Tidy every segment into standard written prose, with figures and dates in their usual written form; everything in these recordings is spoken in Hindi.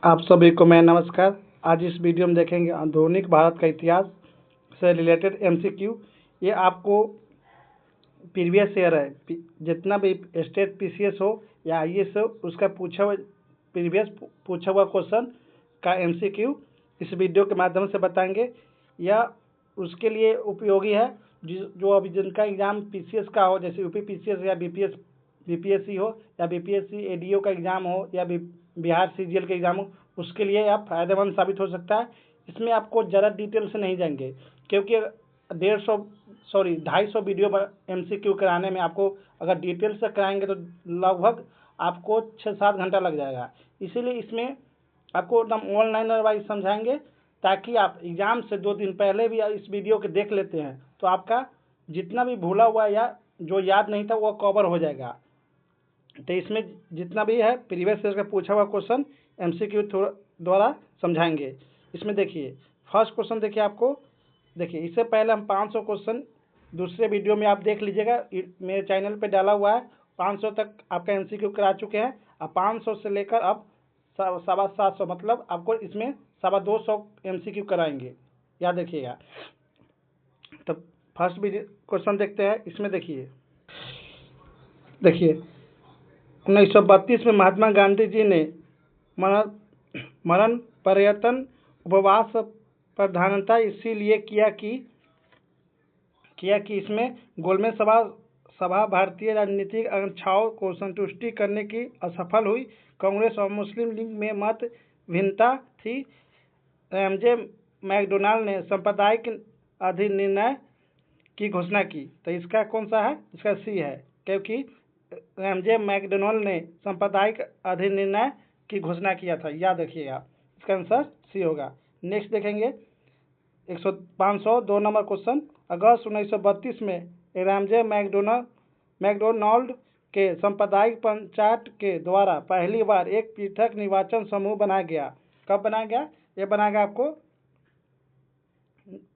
आप सभी को मैं नमस्कार। आज इस वीडियो में देखेंगे आधुनिक भारत का इतिहास से रिलेटेड एमसीक्यू। ये आपको प्रीवियस ईयर है, जितना भी स्टेट पीसीएस हो या आईएएस हो उसका प्रीवियस पूछा हुआ क्वेश्चन का एमसीक्यू इस वीडियो के माध्यम से बताएंगे। यह उसके लिए उपयोगी है जो अभी जिनका एग्ज़ाम पीसीएस का हो, जैसे यूपी पीसीएस या बीपीएससी हो या बीपीएससी एडीओ का एग्ज़ाम हो या बिहार सीजीएल का एग्ज़ाम हो, उसके लिए आप फायदेमंद साबित हो सकता है। इसमें आपको ज़्यादा डिटेल से नहीं जाएंगे, क्योंकि 250 वीडियो एमसीक्यू कराने में आपको अगर डिटेल से कराएंगे तो लगभग आपको 6-7 घंटा लग जाएगा। इसीलिए इसमें आपको एकदम ऑनलाइन वाइज समझाएंगे, ताकि आप एग्ज़ाम से 2 दिन पहले भी इस वीडियो के देख लेते हैं तो आपका जितना भी भूला हुआ या जो याद नहीं था वो कवर हो जाएगा। तो इसमें जितना भी है प्रीवियस ईयर का पूछा हुआ क्वेश्चन एमसीक्यू द्वारा समझाएंगे। इसमें देखिए फर्स्ट क्वेश्चन देखिए, आपको देखिए इससे पहले हम 500 क्वेश्चन दूसरे वीडियो में आप देख लीजिएगा, मेरे चैनल पे डाला हुआ है। 500 तक आपका एमसीक्यू करा चुके हैं। अब 500 से लेकर अब 750 मतलब आपको इसमें 250 एमसीक्यू कराएंगे, याद रखिएगा। तो फर्स्ट क्वेश्चन देखते हैं। इसमें देखिए 1932 में महात्मा गांधी जी ने मरण पर्यटन उपवास प्रधानता इसीलिए किया कि इसमें गोलमेज सभा भारतीय राजनीतिक आकांक्षाओं को संतुष्टि करने की असफल हुई। कांग्रेस और मुस्लिम लीग में मत भिन्नता थी। एमजे मैकडोनाल्ड ने सांप्रदायिक अधिनिर्णय की घोषणा की। तो इसका कौन सा है? इसका सी है, क्योंकि एमजे मैकडोनाल्ड ने सांप्रदायिक अधिनिर्णय की घोषणा किया था, याद रखिएगा। इसका आंसर सी होगा। नेक्स्ट देखेंगे 502 नंबर क्वेश्चन। अगस्त 1932 में एमजे मैकडोनाल्ड के सांप्रदायिक पंचायत के द्वारा पहली बार एक पृथक निर्वाचन समूह बनाया गया। कब बनाया गया? ये बनाया गया, आपको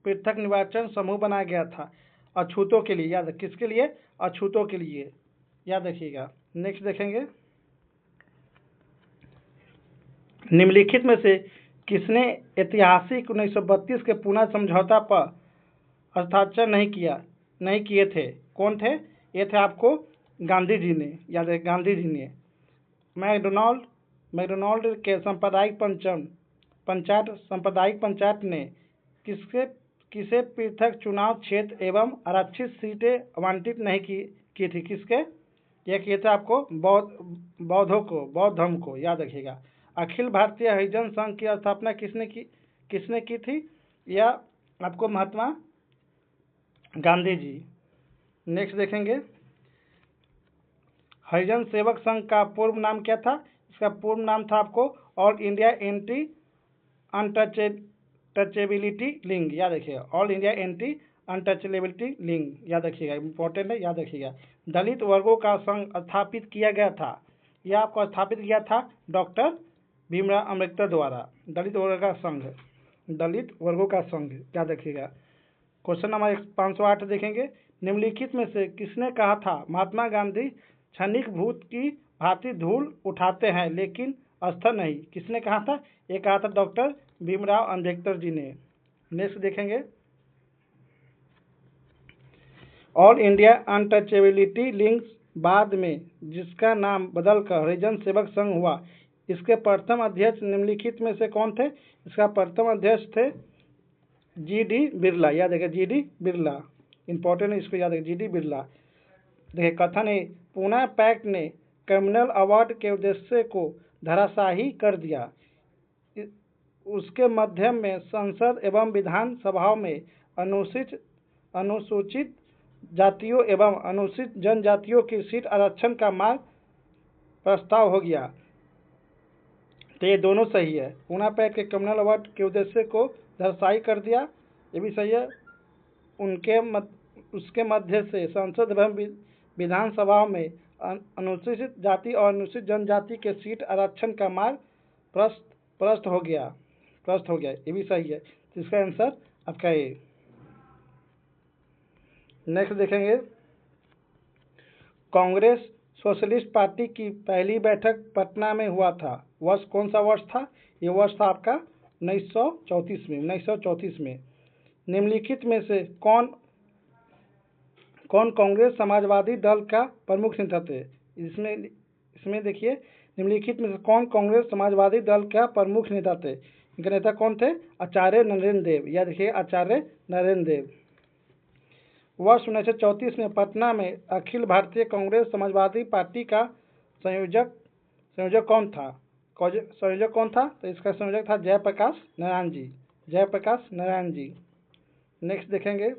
पृथक निर्वाचन समूह बनाया गया था अछूतों के लिए। याद, किसके लिए? अछूतों के लिए, याद रखिएगा। नेक्स्ट देखेंगे निम्नलिखित में से किसने ऐतिहासिक 1932 के पुनः समझौता पर हस्ताक्षर नहीं किए थे? कौन थे? ये थे आपको गांधी जी ने, याद है, गांधी जी ने। मैकडोनाल्ड के सांप्रदायिक पंचायत ने किसे पृथक चुनाव क्षेत्र एवं आरक्षित सीटें आवंटित नहीं की थी? किसके? यह किए थे आपको बौद्ध धर्म को, याद रखिएगा। अखिल भारतीय हरिजन संघ की स्थापना किसने की थी? यह आपको महात्मा गांधी जी। नेक्स्ट देखेंगे हरिजन सेवक संघ का पूर्व नाम क्या था? इसका पूर्व नाम था आपको all India anti untouchability league, याद रखिएगा। All India anti untouchability league, याद रखिएगा, इंपॉर्टेंट है, याद रखिएगा। दलित वर्गों का संघ स्थापित किया गया था। यह आपको स्थापित किया था डॉक्टर भीमराव अम्बेडकर द्वारा। दलित वर्गों का संघ, याद रखिएगा। क्वेश्चन नंबर 508 देखेंगे। निम्नलिखित में से किसने कहा था महात्मा गांधी क्षणिक भूत की भांति धूल उठाते हैं लेकिन अस्थिर नहीं? किसने कहा था? ये कहा था डॉक्टर भीमराव अम्बेडकर जी ने। नेक्स्ट देखेंगे ऑल इंडिया अनटचेबिलिटी लिंक्स बाद में जिसका नाम बदलकर हरिजन सेवक संघ हुआ, इसके प्रथम अध्यक्ष निम्नलिखित में से कौन थे? इसका प्रथम अध्यक्ष थे जी.डी. बिरला, याद रखिए, जी.डी. बिरला, इंपॉर्टेंट है, इसको याद रखिए, जी.डी. बिरला। देखिए कथन है पूना पैक्ट ने कम्युनल अवार्ड के उद्देश्य को धराशाही कर दिया। उसके माध्यम में संसद एवं विधान सभाओं में अनुसूचित जातियों एवं अनुसूचित जनजातियों की सीट आरक्षण का मार्ग प्रस्ताव हो गया। तो ये दोनों सही है। पूना पैक्ट के कम्युनल अवार्ड के उद्देश्य को धराशायी कर दिया, ये भी सही है। उसके मध्य से संसद एवं विधानसभाओं में अनुसूचित जाति और अनुसूचित जनजाति के सीट आरक्षण का मार्ग प्रशस्त हो गया, ये भी सही है। तो इसका आंसर आपका ए। नेक्स्ट देखेंगे कांग्रेस सोशलिस्ट पार्टी की पहली बैठक पटना में हुआ था। वर्ष कौन सा वर्ष था? ये वर्ष था आपका 1934 में। निम्नलिखित में से कौन कांग्रेस समाजवादी दल का प्रमुख नेता थे? इसमें देखिए, निम्नलिखित में से कौन कांग्रेस समाजवादी दल का प्रमुख नेता थे? इनके नेता कौन थे? आचार्य नरेंद्र देव। यह देखिए, आचार्य नरेंद्र देव। वर्ष 1934 में पटना में अखिल भारतीय कांग्रेस समाजवादी पार्टी का संयोजक कौन था? तो इसका संयोजक था जयप्रकाश नारायण जी। नेक्स्ट देखेंगे,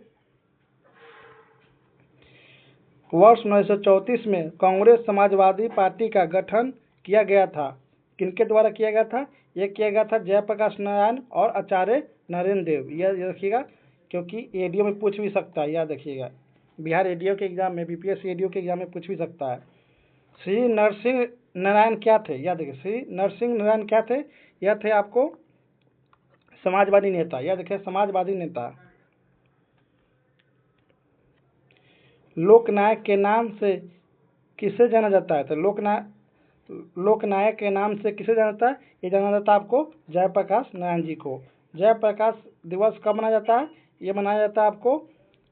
वर्ष 1934 में कांग्रेस समाजवादी पार्टी का गठन किया गया था। किनके द्वारा किया गया था? यह किया गया था जयप्रकाश नारायण और आचार्य नरेंद्र देव। यह रखिएगा, क्योंकि एडीओ में पूछ भी सकता है, याद रखिएगा। बिहार एडीओ के एग्जाम में, बीपीएससी एडीओ के एग्जाम में पूछ भी सकता है। श्री नरसिंह नारायण क्या थे? याद देखिए, श्री नरसिंह नारायण क्या थे? यह थे आपको समाजवादी नेता। याद देखिए, समाजवादी नेता। लोकनायक के नाम से किसे जाना जाता है? तो लोकनायक के नाम से किसे जाना जाता है? ये जाना जाता है आपको जयप्रकाश नारायण जी को। जयप्रकाश दिवस कब मनाया जाता है? ये मनाया जाता है आपको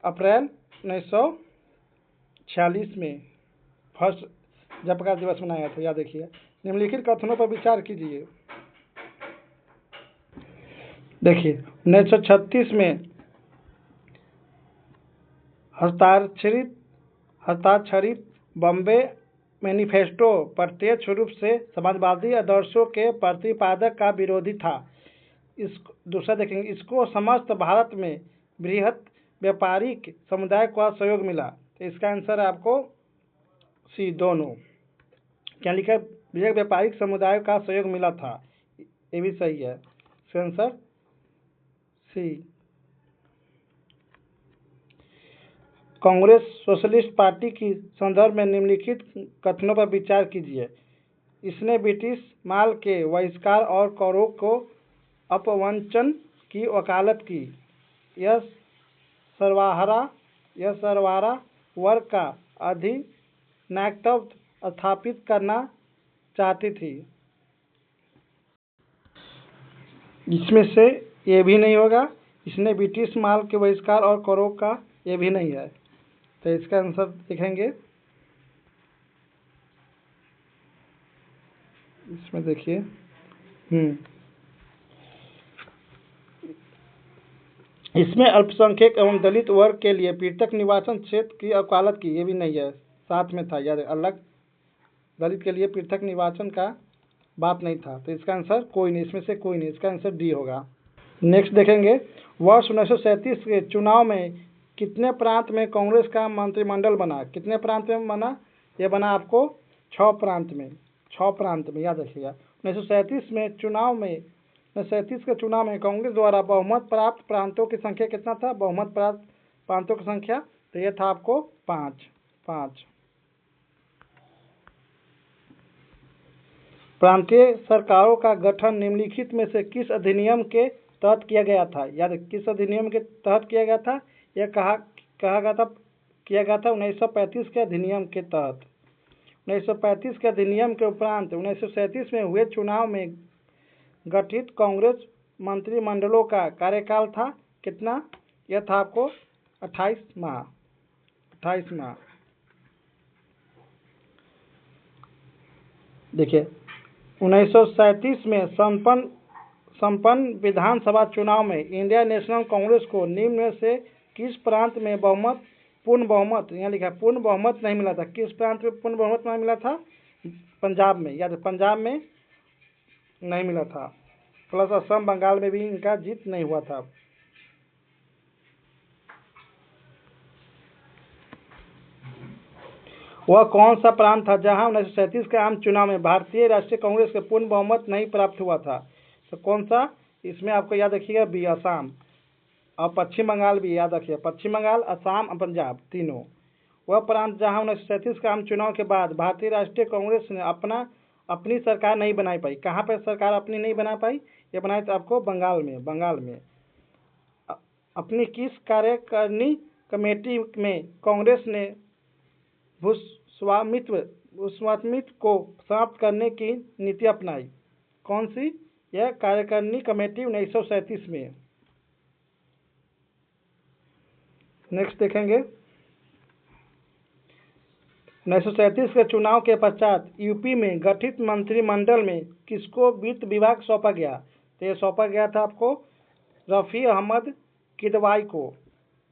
अप्रैल 1946 में फर्स्ट जयप्रकाश दिवस मनाया था। याद रखिए। निम्नलिखित कथनों पर विचार कीजिए। देखिए, 1936 में हस्ताक्षरित बॉम्बे मैनिफेस्टो प्रत्यक्ष रूप से समाजवादी आदर्शों के प्रतिपादक का विरोधी था। दूसरा देखेंगे, इसको समस्त भारत में बृहत व्यापारिक समुदाय का सहयोग मिला। तो इसका आंसर है आपको सी, दोनों। क्या लिखा है? बृहत व्यापारिक समुदाय का सहयोग मिला था। ये भी सही है। इसका आंसर सी। कांग्रेस सोशलिस्ट पार्टी की संदर्भ में निम्नलिखित कथनों पर विचार कीजिए। इसने ब्रिटिश माल के बहिष्कार और करों को अपवंचन की वकालत की। यह सर्वहारा वर्ग का अधिनायकत्व स्थापित करना चाहती थी। इसमें से ये भी नहीं होगा। इसने ब्रिटिश माल के बहिष्कार और करों का, ये भी नहीं है। तो इसका आंसर देखेंगे, इसमें देखिए, इसमें अल्पसंख्यक एवं दलित वर्ग के लिए पृथक निर्वाचन क्षेत्र की वकालत की। ये भी नहीं है, साथ में था, याद, अलग दलित के लिए पृथक निर्वाचन का बात नहीं था। तो इसका आंसर कोई नहीं, इसमें से कोई नहीं। इसका आंसर डी होगा। नेक्स्ट देखेंगे, वर्ष 1937 के चुनाव में कितने प्रांत में कांग्रेस का मंत्रिमंडल बना? कितने प्रांत में बना? यह बना आपको 6 प्रांत में। याद रखिएगा। 1937 के चुनाव में कांग्रेस द्वारा बहुमत प्राप्त प्रांतों की संख्या कितना था? बहुमत प्राप्त प्रांतों की संख्या, तो यह था आपको 5। प्रांतीय सरकारों का गठन निम्नलिखित में से किस अधिनियम के तहत किया गया था? याद, किस अधिनियम के तहत किया गया था? यह किया गया था 1935 के अधिनियम के तहत। 1935 के अधिनियम के उपरांत 1937 में हुए चुनाव में गठित कांग्रेस मंत्रिमंडलों का कार्यकाल था कितना? यह था आपको 28 माह। देखिए, 1937 में संपन्न विधानसभा चुनाव में इंडियन नेशनल कांग्रेस को निम्न में से किस प्रांत में पूर्ण बहुमत, यहाँ लिखा है पूर्ण बहुमत नहीं मिला था? किस प्रांत में पूर्ण बहुमत नहीं मिला था? पंजाब में। याद, पंजाब में नहीं मिला था। प्लस असम, बंगाल में भी इनका जीत नहीं हुआ था। वह कौन सा प्रांत था जहां 1937 के आम चुनाव में भारतीय राष्ट्रीय कांग्रेस के पूर्ण बहुमत नहीं प्राप्त हुआ था? तो कौन सा? इसमें आपको याद रखिएगा बी, असम और पश्चिम बंगाल भी याद रखिए। पश्चिम बंगाल, असम और पंजाब, तीनों। वह प्रांत जहां 1937 के आम चुनाव के बाद भारतीय राष्ट्रीय कांग्रेस ने अपनी सरकार नहीं बना पाई। कहाँ पर सरकार अपनी नहीं बना पाई? ये बनाई था आपको बंगाल में। अपनी किस कार्यकारिणी कमेटी में कांग्रेस ने भूस्वामित्व स्वामित्व को समाप्त करने की नीति अपनाई। कौन सी? यह कार्यकारिणी कमेटी 1937 में। नेक्स्ट देखेंगे, 1937 के चुनाव के पश्चात यूपी में गठित मंत्रिमंडल में किसको वित्त विभाग सौंपा गया? तो ये सौंपा गया था आपको रफ़ी अहमद किदवाई को।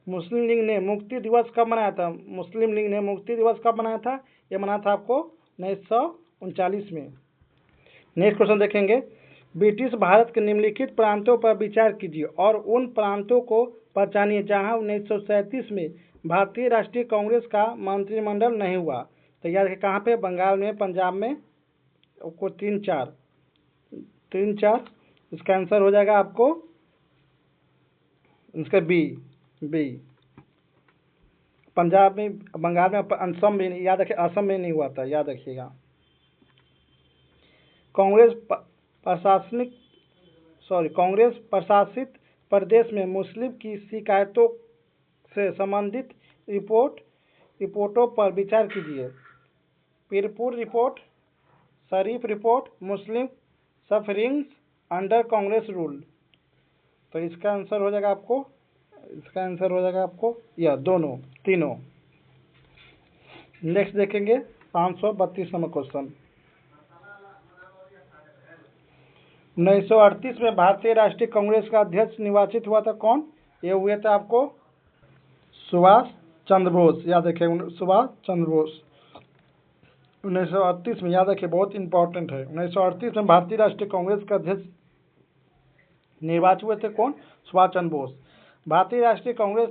मुस्लिम लीग ने मुक्ति दिवस कब मनाया था? मुस्लिम लीग ने मुक्ति दिवस कब मनाया था? ये मनाया था आपको 1939 में। नेक्स्ट क्वेश्चन देखेंगे, ब्रिटिश भारत के निम्नलिखित प्रांतों पर विचार कीजिए और उन प्रांतों को पहचानिए जहां 1937 में भारतीय राष्ट्रीय कांग्रेस का मंत्रिमंडल नहीं हुआ। तो याद रखिए कहाँ पे? बंगाल में, पंजाब में, आपको तीन चार। इसका आंसर हो जाएगा आपको इसका बी। पंजाब में, बंगाल में, असम में, याद रखिए असम में नहीं हुआ था, याद रखिएगा। कांग्रेस प्रशासित प्रदेश में मुस्लिम की शिकायतों से संबंधित रिपोर्टों पर विचार कीजिए। Pirpur report, Sharif report, Muslim sufferings under Congress rule. तो इसका आंसर हो जाएगा आपको यह तीनों। नेक्स्ट देखेंगे 532 नंबर क्वेश्चन। 1938 में भारतीय राष्ट्रीय कांग्रेस का अध्यक्ष निर्वाचित हुआ था कौन? ये हुए थे आपको सुभाष चंद्र बोस। याद रखिए सुभाष चंद्र बोस 1938 में, याद रखिए बहुत इंपॉर्टेंट है। 1938 में भारतीय राष्ट्रीय कांग्रेस का अध्यक्ष निर्वाचित हुए थे कौन? सुभाष चंद्र बोस। भारतीय राष्ट्रीय कांग्रेस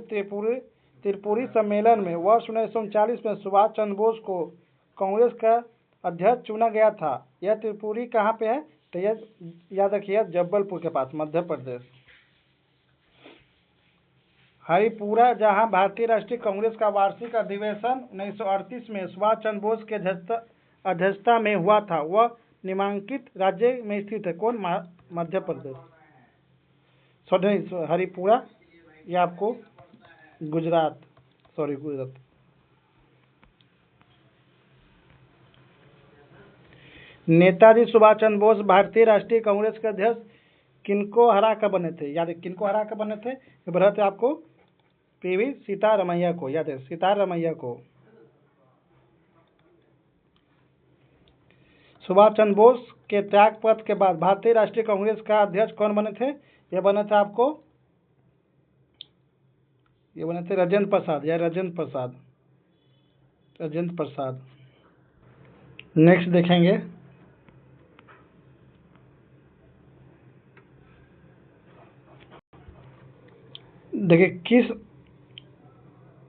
त्रिपुरी सम्मेलन में वर्ष 1939 में सुभाष चंद्र बोस को कांग्रेस का अध्यक्ष चुना गया था। यह त्रिपुरी कहाँ पे है? तो यह याद रखिए जबलपुर के पास, मध्य प्रदेश। हरिपुरा, जहां भारतीय राष्ट्रीय कांग्रेस का वार्षिक अधिवेशन 1938 में सुभाष चंद्र बोस के अध्यक्षता में हुआ था, वह निम्नलिखित राज्य में स्थित है कौन? मध्य प्रदेश। हरिपुरा ये आपको गुजरात। नेताजी सुभाष चंद्र बोस भारतीय राष्ट्रीय कांग्रेस के अध्यक्ष किनको हरा कर बने थे? याद है किनको हरा कर बने थे? ये बना थे आपको पीवी सीतारमैया को। याद है सीतारमैया को। सुभाष चंद्र बोस के त्यागपत्र के बाद भारतीय राष्ट्रीय कांग्रेस का अध्यक्ष कौन बने थे? ये बने थे आपको राजेंद्र प्रसाद। नेक्स्ट देखेंगे, देखिए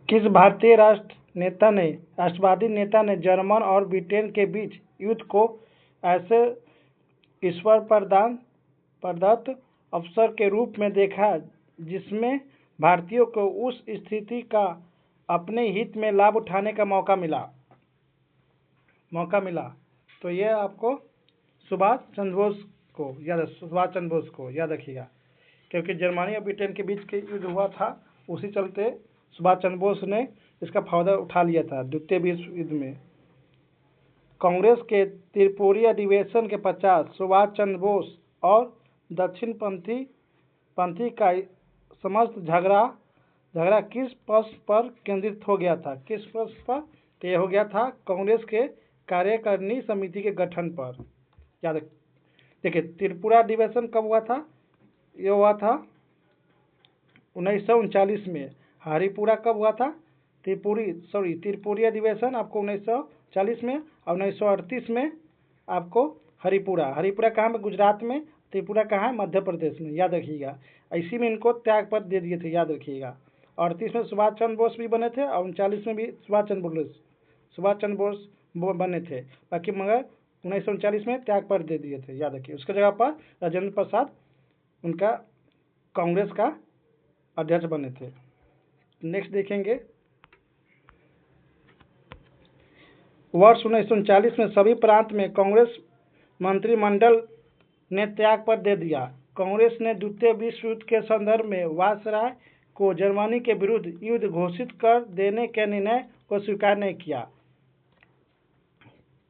किस भारतीय राष्ट्रवादी नेता ने जर्मन और ब्रिटेन के बीच युद्ध को ऐसे ईश्वर प्रदत्त अवसर के रूप में देखा जिसमें भारतीयों को उस स्थिति का अपने हित में लाभ उठाने का मौका मिला। तो ये आपको सुभाष चंद्र बोस को याद रखिएगा, क्योंकि जर्मनी और ब्रिटेन के बीच के युद्ध हुआ था, उसी चलते सुभाष चंद्र बोस ने इसका फायदा उठा लिया था द्वितीय विश्व युद्ध में। कांग्रेस के त्रिपुरी अधिवेशन के पश्चात सुभाष चंद्र बोस और दक्षिणपंथी का समस्त झगड़ा किस प्रश्न पर केंद्रित हो गया था? किस प्रश्न पर? तो यह हो गया था कांग्रेस के कार्यकारिणी समिति के गठन पर। याद देखिए त्रिपुरा अधिवेशन कब हुआ था? ये हुआ था 1939 में। हरिपुरा कब हुआ था? त्रिपुरी अधिवेशन आपको 1940 में, और 1938 में आपको हरिपुरा कहाँ में? गुजरात में। त्रिपुरा कहाँ है? मध्य प्रदेश में। याद रखिएगा, इसी में इनको त्यागपत्र दे दिए थे, याद रखिएगा। 38 में सुभाष चंद्र बोस भी बने थे और 39 में भी सुभाष चंद्र बोस बने थे, बाकी मगर 1939 में त्यागपत्र दे दिए थे, याद रखिए। उसके जगह पर राजेंद्र प्रसाद उनका कांग्रेस का अध्यक्ष बने थे। नेक्स्ट देखेंगे, वर्ष 1939 में सभी प्रांत में कांग्रेस मंत्रिमंडल ने त्यागपत्र दे दिया। कांग्रेस ने द्वितीय विश्व युद्ध के संदर्भ में वायसराय को जर्मनी के विरुद्ध युद्ध घोषित कर देने के निर्णय को स्वीकार नहीं किया।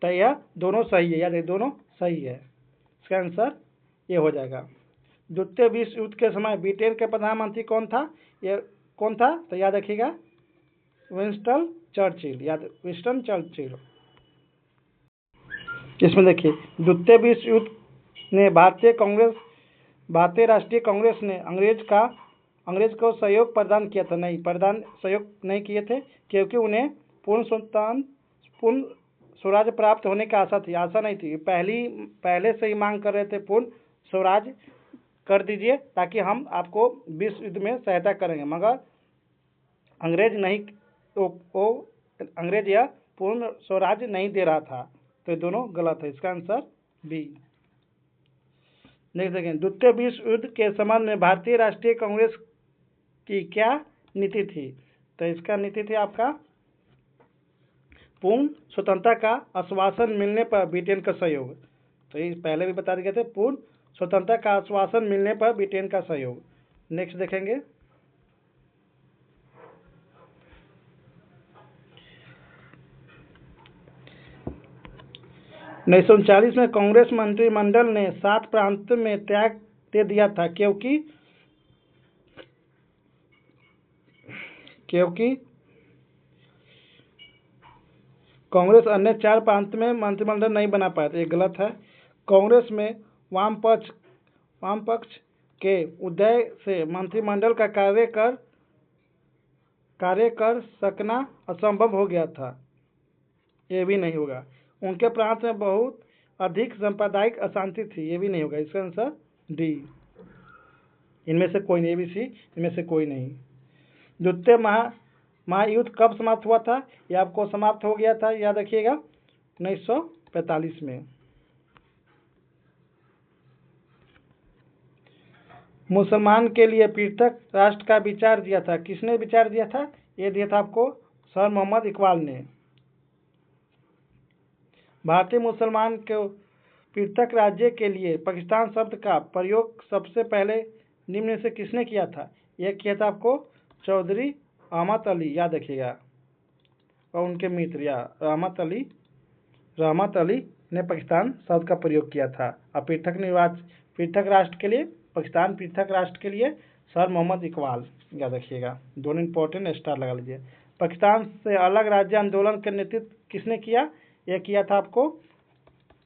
तो यह दोनों सही है, याद है दोनों सही है। इसका आंसर ये हो जाएगा। द्वितीय विश्व युद्ध के समय ब्रिटेन के प्रधानमंत्री कौन था? ये कौन था? तो याद रखिएगा विंस्टन चर्चिल, याद विंस्टन चर्चिल। इसमें देखिए द्वितीय विश्व युद्ध ने भारतीय राष्ट्रीय कांग्रेस ने अंग्रेज को सहयोग प्रदान किया था? नहीं, सहयोग नहीं किए थे, क्योंकि उन्हें पूर्ण स्वराज प्राप्त होने की आशा नहीं थी। पहले से ही मांग कर रहे थे पूर्ण स्वराज कर दीजिए ताकि हम आपको विश्व युद्ध में सहायता करेंगे, मगर अंग्रेज नहीं, अंग्रेज यह पूर्ण स्वराज नहीं दे रहा था। तो ये दोनों गलत है, इसका आंसर बी। नेक्स्ट देखें, द्वितीय विश्व युद्ध के संबंध में भारतीय राष्ट्रीय कांग्रेस की क्या नीति थी? तो इसका नीति थी आपका पूर्ण स्वतंत्रता का आश्वासन मिलने पर ब्रिटेन का सहयोग। तो ये पहले भी बता दिए थे, पूर्ण स्वतंत्रता का आश्वासन मिलने पर ब्रिटेन का सहयोग। नेक्स्ट देखेंगे, उन्नीस सौ 39 में कांग्रेस मंत्रिमंडल ने 7 प्रांत में त्याग दे दिया था, क्योंकि कांग्रेस अन्य 4 प्रांत में मंत्रिमंडल नहीं बना पाया था। ये गलत है। कांग्रेस में वाम पक्ष के उदय से मंत्रिमंडल का कार्य कर सकना असंभव हो गया था। ये भी नहीं होगा। उनके प्रांत में बहुत अधिक सांप्रदायिक अशांति थी। ये भी नहीं होगा। इसका आंसर डी। इनमें से कोई नहीं, ABC इनमें से कोई नहीं। द्वितीय महायुद्ध कब समाप्त हुआ था? यह आपको समाप्त हो गया था, याद रखिएगा 1945 में। मुसलमान के लिए पृथक राष्ट्र का विचार दिया था, किसने विचार दिया था? ये दिया था आपको सर मोहम्मद इकबाल ने। भारतीय मुसलमान को पृथक राज्य के लिए पाकिस्तान शब्द का प्रयोग सबसे पहले निम्न से किसने किया था? यह किया था आपको चौधरी रहमत अली, याद रखिएगा, और उनके मित्र या रहमत अली ने पाकिस्तान शब्द का प्रयोग किया था। और पृथक राष्ट्र के लिए पाकिस्तान पृथक राष्ट्र के लिए सर मोहम्मद इकबाल, याद रखिएगा। दोनों इंपॉर्टेंट, स्टार लगा लीजिए। पाकिस्तान से अलग राज्य आंदोलन का नेतृत्व किसने किया? यह किया था आपको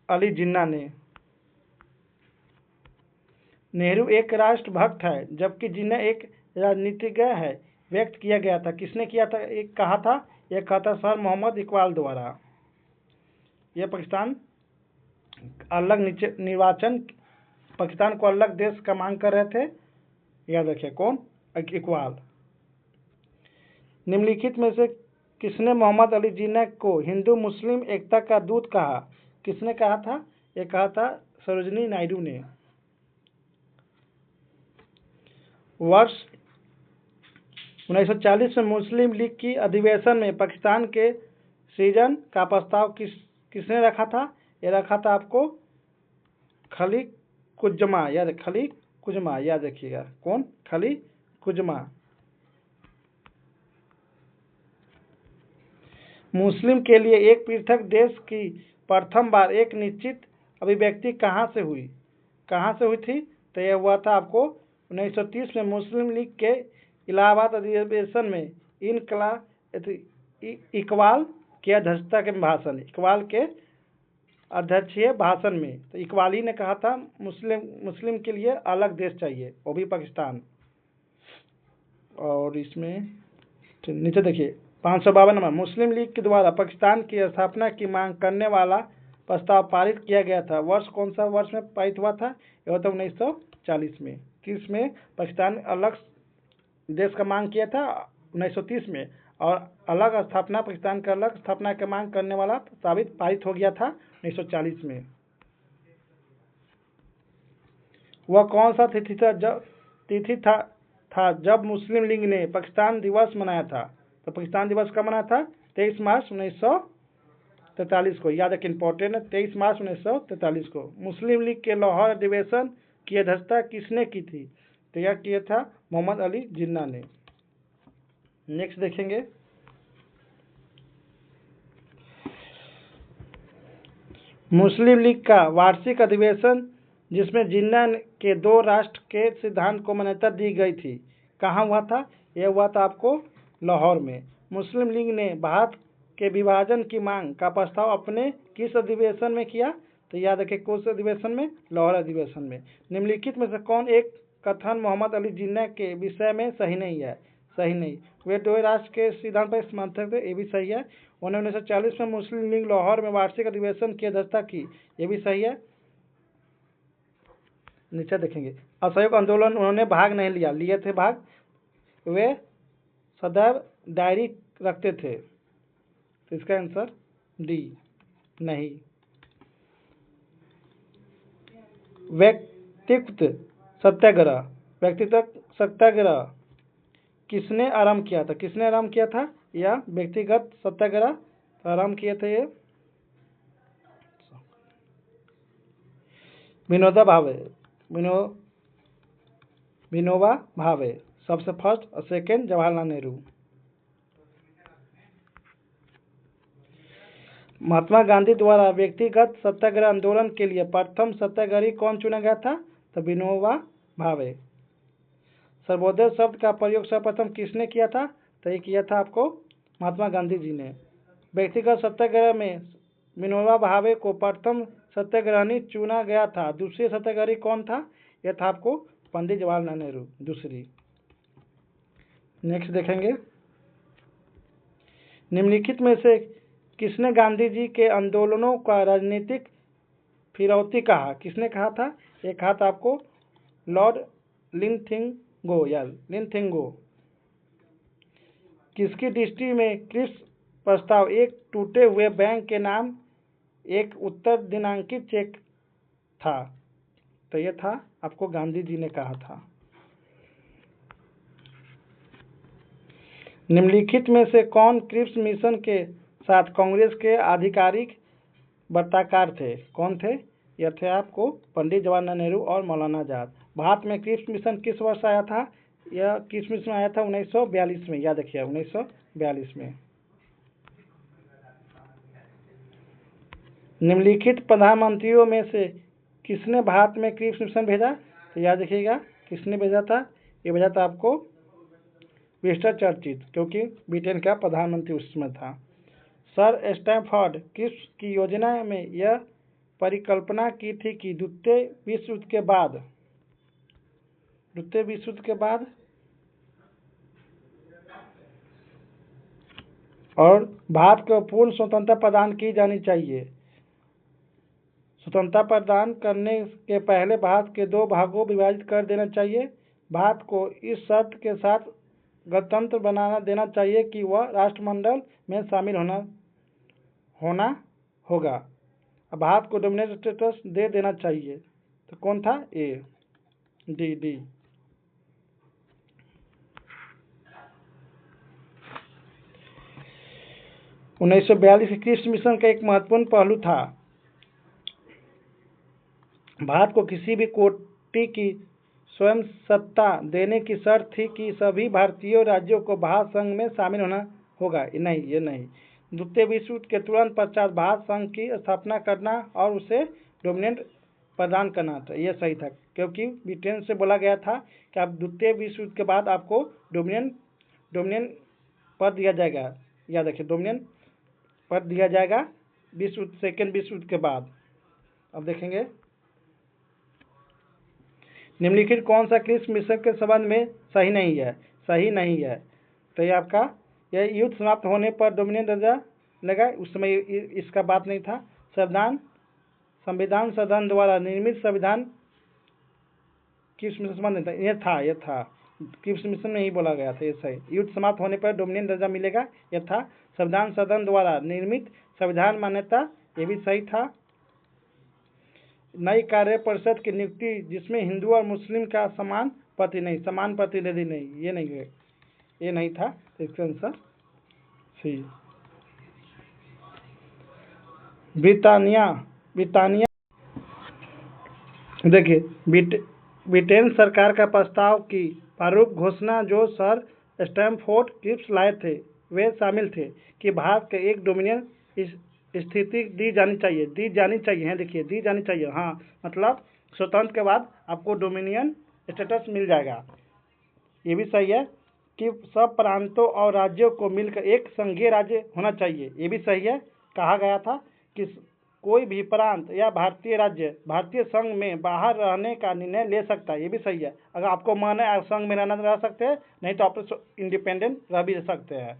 अली जिन्ना ने। नेहरू एक राष्ट्र भक्त है, जबकि जिन्ना एक राजनीतिज्ञ है, व्यक्त किया गया था, किसने किया था? एक कहा था, यह कहा था सर मोहम्मद इकबाल द्वारा। यह पाकिस्तान को अलग देश का मांग कर रहे थे, याद रखिए कौन? इकबाल। निम्नलिखित में से किसने मोहम्मद अली जिन्ना को हिंदू मुस्लिम एकता का दूत कहा? किसने कहा था? यह कहा था सरोजिनी नायडू ने। वर्ष 1940 में मुस्लिम लीग की अधिवेशन में पाकिस्तान के सृजन का प्रस्ताव किसने रखा था? यह रखा था आपको खली कुज्मा, याद रखिएगा कौन? खली कुज्मा। मुस्लिम के लिए एक पृथक देश की प्रथम बार एक निश्चित अभिव्यक्ति कहाँ से हुई थी? तो यह हुआ था आपको 1930 में मुस्लिम लीग के इलाहाबाद अधिवेशन में इकबाल के अध्यक्षता के भाषण, इकबाल के अध्यक्षीय भाषण में। तो इकबाल ही ने कहा था मुस्लिम के लिए अलग देश चाहिए, वो भी पाकिस्तान। और इसमें नीचे देखिए 552 नंबर, मुस्लिम लीग के द्वारा पाकिस्तान की स्थापना की मांग करने वाला प्रस्ताव पारित किया गया था। वर्ष कौन सा वर्ष में पारित हुआ था? यह होता 1940 में। 30 में पाकिस्तान अलग देश का मांग किया था 1930 में, और पाकिस्तान का अलग स्थापना की मांग करने वाला पारित हो गया था 1940 में। वह कौन सा तिथि था जब मुस्लिम लीग ने पाकिस्तान दिवस मनाया था? तो पाकिस्तान दिवस कब मनाया था? 23 मार्च 1943 को, याद रखिए इंपॉर्टेंट है, 23 मार्च 1943 को। मुस्लिम लीग के लाहौर अधिवेशन की अध्यक्षता किसने की थी? तो यह किया था मोहम्मद अली जिन्ना ने। नेक्स्ट देखेंगे, मुस्लिम लीग का वार्षिक अधिवेशन जिसमें जिन्ना के दो राष्ट्र के सिद्धांत को मान्यता दी गई थी, कहाँ हुआ था? यह हुआ था आपको लाहौर में। मुस्लिम लीग ने भारत के विभाजन की मांग का प्रस्ताव अपने किस अधिवेशन में किया? तो याद रखें, कौन अधिवेशन में? लाहौर अधिवेशन में। निम्नलिखित में से कौन एक कथन मोहम्मद अली जिन्ना के विषय में सही नहीं है? सही नहीं। वे दो राष्ट्र के सिद्धांत पर समर्थक थे, ये भी सही है। उन्होंने 1940 में मुस्लिम लीग लाहौर में वार्षिक अधिवेशन की अध्यक्षता की, ये भी सही है। नीचे देखेंगे, असहयोग आंदोलन उन्होंने भाग नहीं लिया, लिए थे भाग, वे सदैव डायरी रखते थे। तो इसका आंसर डी नहीं। व्यक्तित्व सत्याग्रह, व्यक्तित्व सत्याग्रह किसने आरंभ किया था? किसने आरंभ किया था? या व्यक्तिगत सत्याग्रह आरंभ किए थे? ये विनोबा भावे, विनोबा भावे सबसे फर्स्ट, और सेकेंड जवाहरलाल नेहरू। महात्मा गांधी द्वारा व्यक्तिगत सत्याग्रह आंदोलन के लिए प्रथम सत्याग्रही कौन चुना गया था? तो विनोबा भावे। सर्वोदय शब्द का प्रयोग सर्वप्रथम किसने किया था? तो ये किया था आपको महात्मा गांधी जी ने। व्यक्तिगत सत्याग्रह में विनोबा भावे को प्रथम सत्याग्रही चुना गया था। दूसरे सत्याग्रही कौन था? यह था आपको पंडित जवाहरलाल नेहरू, दूसरी। नेक्स्ट देखेंगे, निम्नलिखित में से किसने गांधी जी के आंदोलनों का राजनीतिक फिरौती कहा? किसने कहा था? ये कहा था आपको लॉर्ड लिनथिंगो या लिनथिंगो। किसकी दृष्टि में क्रिप्स प्रस्ताव एक टूटे हुए बैंक के नाम एक उत्तर दिनांकित चेक था? तो यह था आपको गांधी जी ने कहा था। निम्नलिखित में से कौन क्रिप्स मिशन के साथ कांग्रेस के आधिकारिक वार्ताकार थे? कौन थे? यह थे आपको पंडित जवाहरलाल नेहरू और मौलाना आजाद। भारत में क्रिप्स मिशन किस वर्ष आया था? यह क्रिप्स मिशन आया था 1942 में, याद रखिए 1942 में। निम्नलिखित प्रधानमंत्रियों में से किसने भारत में क्रिप्स मिशन भेजा? तो याद रखिएगा किसने भेजा था? ये भेजा था आपको विंस्टन चर्चिल, क्योंकि ब्रिटेन का प्रधानमंत्री उस समय था। सर स्टैमफोर्ड क्रिप्स की योजना में यह परिकल्पना की थी कि द्वितीय विश्व युद्ध के बाद और भारत को पूर्ण स्वतंत्रता प्रदान की जानी चाहिए। स्वतंत्रता प्रदान करने के पहले भारत के दो भागों विभाजित कर देना चाहिए। भारत को इस शर्त के साथ गणतंत्र बना देना चाहिए कि वह राष्ट्रमंडल में शामिल होना होगा। भारत को डोमिनेट स्टेटस दे देना चाहिए। तो कौन था? ए, डी। उन्नीस सौ 42 के क्रिप्स मिशन का एक महत्वपूर्ण पहलू था भारत को किसी भी कोटि की स्वयं सत्ता देने की शर्त थी कि सभी भारतीय राज्यों को भारत संघ में शामिल होना होगा। नहीं, ये नहीं। द्वितीय विश्व युद्ध के तुरंत पश्चात भारत संघ की स्थापना करना और उसे डोमिनेट प्रदान करना था, यह सही था, क्योंकि ब्रिटेन से बोला गया था कि आप द्वितीय विश्व युद्ध के बाद आपको डोमिनियन पद दिया जाएगा। याद रखिए, डोमिनियन पद दिया जाएगा सेकेंड विश्व युद्ध के बाद। अब देखेंगे, निम्नलिखित कौन सा क्रिप्स मिशन के संबंध में सही नहीं है? सही नहीं है। तो ये आपका यह युद्ध समाप्त होने पर डोमिनियन दर्जा लगा, उस समय इसका बात नहीं था। संविधान सदन द्वारा निर्मित संविधान क्रिप्स मिशन संबंध नहीं था। यह था क्रिप्स मिशन में ही बोला गया था, ये सही। युद्ध समाप्त होने पर डोमिनियन दर्जा मिलेगा, यह था। संविधान सदन द्वारा निर्मित संविधान मान्यता, ये भी सही था। नई कार्य परिषद की नियुक्ति जिसमें हिंदू और मुस्लिम का समान प्रतिनिधि नहीं, ये नहीं था। तो इसका आंसर सी। ब्रिटानिया देखिए, ब्रिटेन सरकार का प्रस्ताव की प्रारूप घोषणा जो सर स्टैमफोर्ड क्रिप्स लाए थे वे शामिल थे कि भारत के एक डोमिनियन स्थिति दी जानी चाहिए, दी जानी चाहिए है, देखिए दी जानी चाहिए, हाँ मतलब स्वतंत्र के बाद आपको डोमिनियन स्टेटस मिल जाएगा। ये भी सही है कि सब प्रांतों और राज्यों को मिलकर एक संघीय राज्य होना चाहिए, ये भी सही है। कहा गया था कि कोई भी प्रांत या भारतीय राज्य भारतीय संघ में बाहर रहने का निर्णय ले सकता है, ये भी सही है। अगर आपको मन है आप संघ में रहना रह सकते हैं, नहीं तो आप इंडिपेंडेंट रह भी सकते हैं।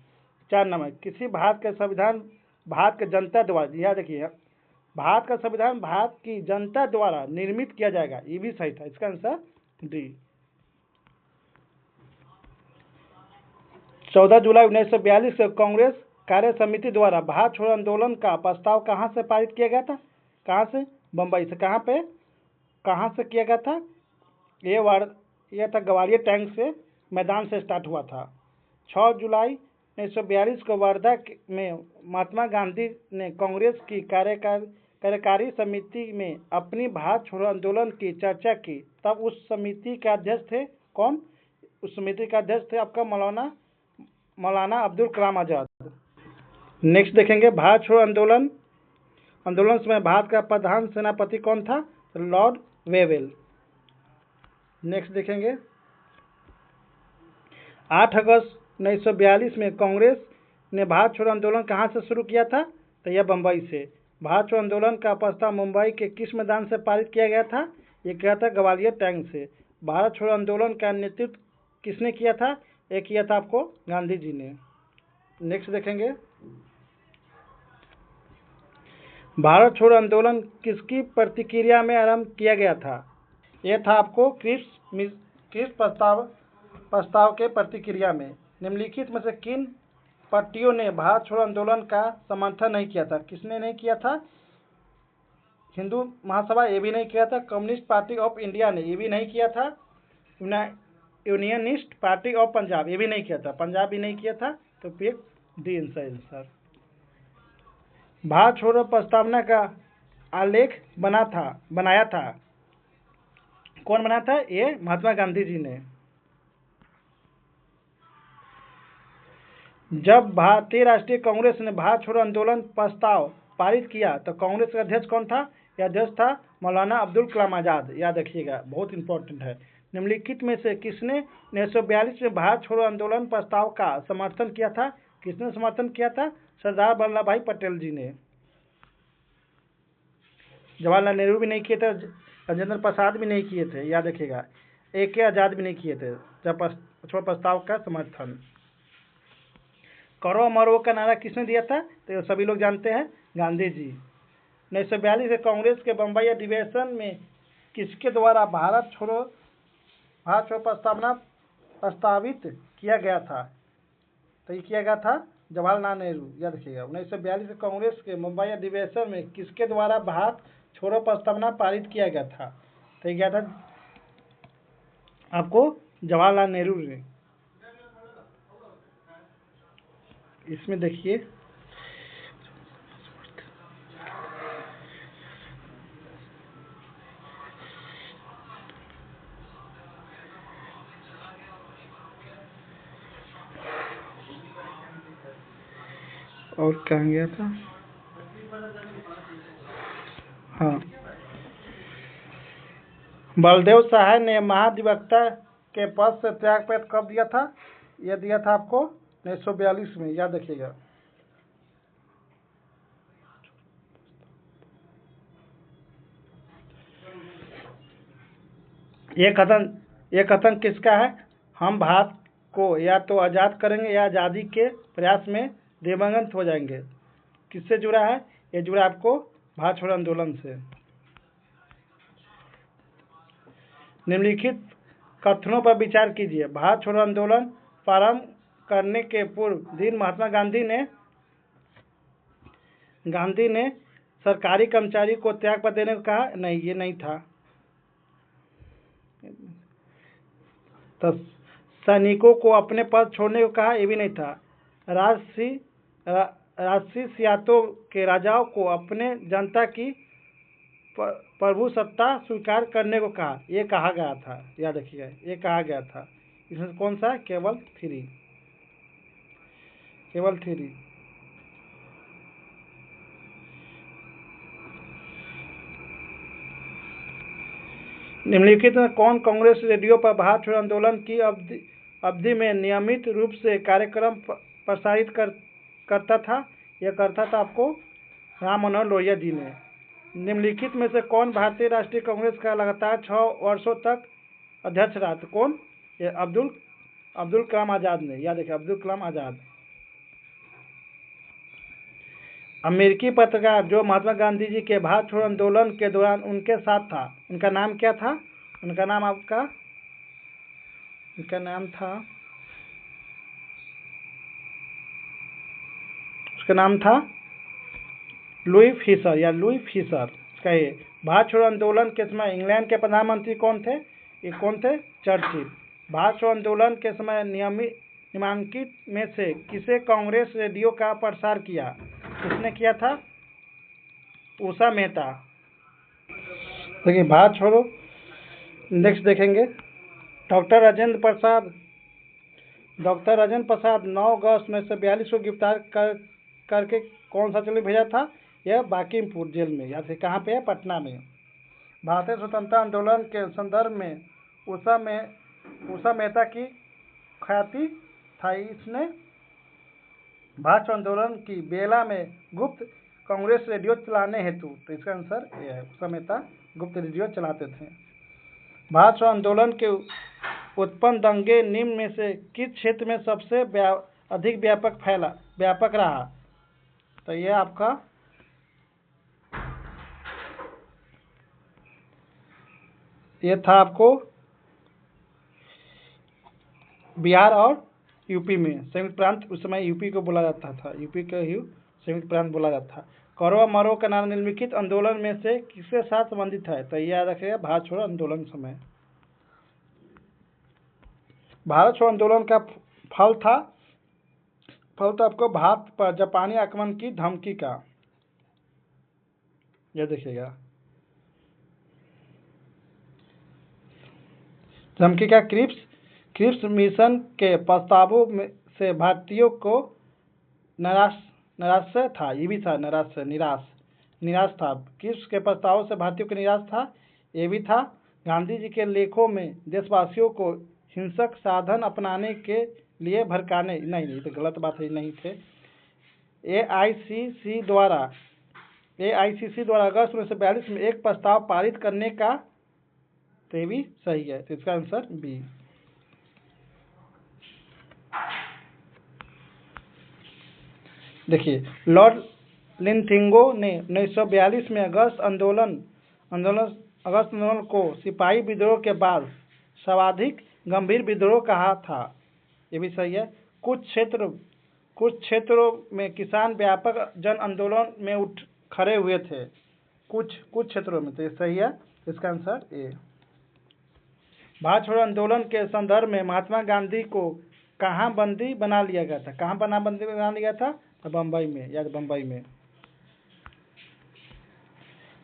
4 नंबर, किसी भारत के संविधान भारत के जनता द्वारा, यह देखिए भारत का संविधान भारत की जनता द्वारा निर्मित किया जाएगा, ये भी सही था, इसका आंसर डी। 14 जुलाई 1942 को कांग्रेस कार्य समिति द्वारा भारत छोड़ो आंदोलन का प्रस्ताव कहाँ से पारित किया गया था? कहाँ से? बम्बई से। कहाँ पे? कहाँ से किया गया था? यह था ग्वालियर टैंक से, मैदान से स्टार्ट हुआ था। 6 जुलाई 1942 को वर्धा में महात्मा गांधी ने कांग्रेस की कार्यकारी समिति में अपनी भारत छोड़ो आंदोलन की चर्चा की। तब उस समिति के अध्यक्ष थे कौन? उस समिति का अध्यक्ष थे आपका मौलाना अब्दुल कलाम आजाद। नेक्स्ट देखेंगे भारत छोड़ो आंदोलन समय भारत का प्रधान सेनापति कौन था? Lord Wavell. नेक्स्ट देखेंगे 8 अगस्त 1942 में कांग्रेस ने भारत छोड़ो आंदोलन कहाँ से शुरू किया था? तो यह बम्बई से। भारत छोड़ो आंदोलन का प्रस्ताव मुंबई के किस मैदान से पारित किया गया था? ये किया था ग्वालियर टैंक से। भारत छोड़ो आंदोलन का नेतृत्व किसने किया था? ये किया था आपको गांधी जी ने। नेक्स्ट देखेंगे भारत छोड़ो आंदोलन किसकी प्रतिक्रिया में आरंभ किया गया था? यह था आपको क्रिप्स प्रस्ताव के प्रतिक्रिया में। निम्नलिखित में से किन पार्टियों ने भारत छोड़ो आंदोलन का समर्थन नहीं किया था? किसने नहीं किया था? हिंदू महासभा, ये भी नहीं किया था। कम्युनिस्ट पार्टी ऑफ इंडिया ने ये भी नहीं किया था। यूनियनिस्ट पार्टी ऑफ पंजाब, ये भी नहीं किया था। पंजाब भी नहीं किया था। तो फिर डी आंसर। भारत छोड़ो प्रस्तावना का आलेख बनाया था कौन बनाया था? ये महात्मा गांधी जी ने। जब भारतीय राष्ट्रीय कांग्रेस ने भारत छोड़ो आंदोलन प्रस्ताव पारित किया तो कांग्रेस का अध्यक्ष कौन था? यह अध्यक्ष था मौलाना अब्दुल कलाम आजाद। याद रखिएगा, बहुत इंपॉर्टेंट है। निम्नलिखित में से किसने 1942 में भारत छोड़ो आंदोलन प्रस्ताव का समर्थन किया था? किसने समर्थन किया था? सरदार वल्लभ भाई पटेल जी ने। जवाहरलाल नेहरू भी नहीं किए थे, राजेंद्र प्रसाद भी नहीं किए थे। याद रखिएगा, AK आजाद भी नहीं किए थे जब प्रस्ताव का समर्थन। करो मरो का नारा किसने दिया था? तो सभी लोग जानते हैं, गांधी जी। 1942 के कांग्रेस के बम्बई अधिवेशन में किसके द्वारा भारत छोड़ो प्रस्तावना प्रस्तावित किया गया था? तो ये किया गया था जवाहरलाल नेहरू। याद रखिएगा, 1942 के कांग्रेस के मुंबई अधिवेशन में किसके द्वारा भारत छोड़ो प्रस्तावना पारित किया गया था? तो ये क्या था आपको? जवाहरलाल नेहरू ने। इसमें देखिए और कहाँ गया था? हाँ, बलदेव सहाय ने महाधिवक्ता के पद से त्यागपत्र कब दिया था? यह दिया था आपको 1942 में। याद रखिएगा। ये कथन किसका है? हम भारत को या तो आज़ाद करेंगे या आज़ादी के प्रयास में दिवंगत हो जाएंगे। किससे जुड़ा है? ये जुड़ा आपको भारत छोड़ो आंदोलन से। निम्नलिखित कथनों पर विचार कीजिए। भारत छोड़ो आंदोलन प्रारंभ करने के पूर्व दिन महात्मा गांधी ने सरकारी कर्मचारी को त्यागपत्र देने को कहा? नहीं, ये नहीं था। तो सैनिकों को अपने पद छोड़ने को कहा? ये भी नहीं था। राजसी सियातों के राजाओं को अपने जनता की प्रभुसत्ता स्वीकार करने को कहा? ये कहा गया था। याद रखिएगा, ये कहा गया था। इसमें कौन सा? केवल थ्री। निम्नलिखित में कौन कांग्रेस रेडियो पर भारत छोड़ो आंदोलन की अवधि में नियमित रूप से कार्यक्रम प्रसारित करता था? यह करता था आपको राम मनोहर लोहिया जी ने। निम्नलिखित में से कौन भारतीय राष्ट्रीय कांग्रेस का लगातार 6 वर्षों तक अध्यक्ष रहा? तो कौन? ये अब्दुल कलाम आजाद ने। याद रखिए, अब्दुल कलाम आजाद। अमेरिकी पत्रकार जो महात्मा गांधी जी के भारत छोड़ो आंदोलन के दौरान उनके साथ था, उनका नाम क्या था? उनका नाम था लुई फिशर या लुई फिशर। कहिए, भारत छोड़ो आंदोलन के समय इंग्लैंड के प्रधानमंत्री कौन थे? ये कौन थे? चर्चिल। भारत छोड़ो आंदोलन के समय निम्नलिखित में से किसे कांग्रेस रेडियो का प्रसार किया? किसने किया था? उषा मेहता। देखिए, भारत छोड़ो नेक्स्ट देखेंगे। डॉक्टर राजेंद्र प्रसाद 9 अगस्त 1942 को गिरफ्तार करके कौन सा जेल भेजा था? यह बांकीपुर जेल में। या फिर कहाँ पे है? पटना में। भारतीय स्वतंत्रता आंदोलन के संदर्भ में उषा मेहता की ख्याति था। इसने भारत आंदोलन की बेला में गुप्त कांग्रेस रेडियो चलाने हेतु, तो इसका आंसर यह है, उषा मेहता गुप्त रेडियो चलाते थे। भारत आंदोलन के उत्पन्न दंगे निम्न में से किस क्षेत्र में सबसे अधिक व्यापक रहा? तो यह आपका ये था आपको बिहार और यूपी में। संयुक्त प्रांत उस समय यूपी को बोला जाता था, यूपी को ही संयुक्त प्रांत बोला जाता था। कौरवा मरो का नाम निम्नलिखित आंदोलन में से किसके साथ संबंधित है? तो याद रखिएगा, भारत छोड़ो आंदोलन समय। भारत छोड़ो आंदोलन का फल था आपको भारत पर जापानी आक्रमण की धमकी का। यह देखिएगा, धमकी का क्रिप्स मिशन के प्रस्तावों से भारतीयों को निराश था। ये भी था निराश था। क्रिप्स के प्रस्तावों से भारतीयों को निराश था। ये भी था। गांधी जी के लेखों में देशवासियों को हिंसक साधन अपनाने के लिए भड़काने, नहीं तो गलत बात है, नहीं थे। AICC द्वारा अगस्त 1942 में एक प्रस्ताव पारित करने का, तो ये भी सही है। तो इसका आंसर बी। देखिए, लॉर्ड लिनथिंगो ने 1942 में अगस्त आंदोलन को सिपाही विद्रोह के बाद सर्वाधिक गंभीर विद्रोह कहा था। ये भी सही है। कुछ क्षेत्रों में किसान व्यापक जन आंदोलन में खड़े हुए थे। कुछ क्षेत्रों में, तो ये सही है। इसका आंसर ए। भारत छोड़ो आंदोलन के संदर्भ में महात्मा गांधी को कहाँ बंदी बना लिया गया था? कहाँ बंदी बना लिया था? तो बम्बई में, याद, बम्बई में।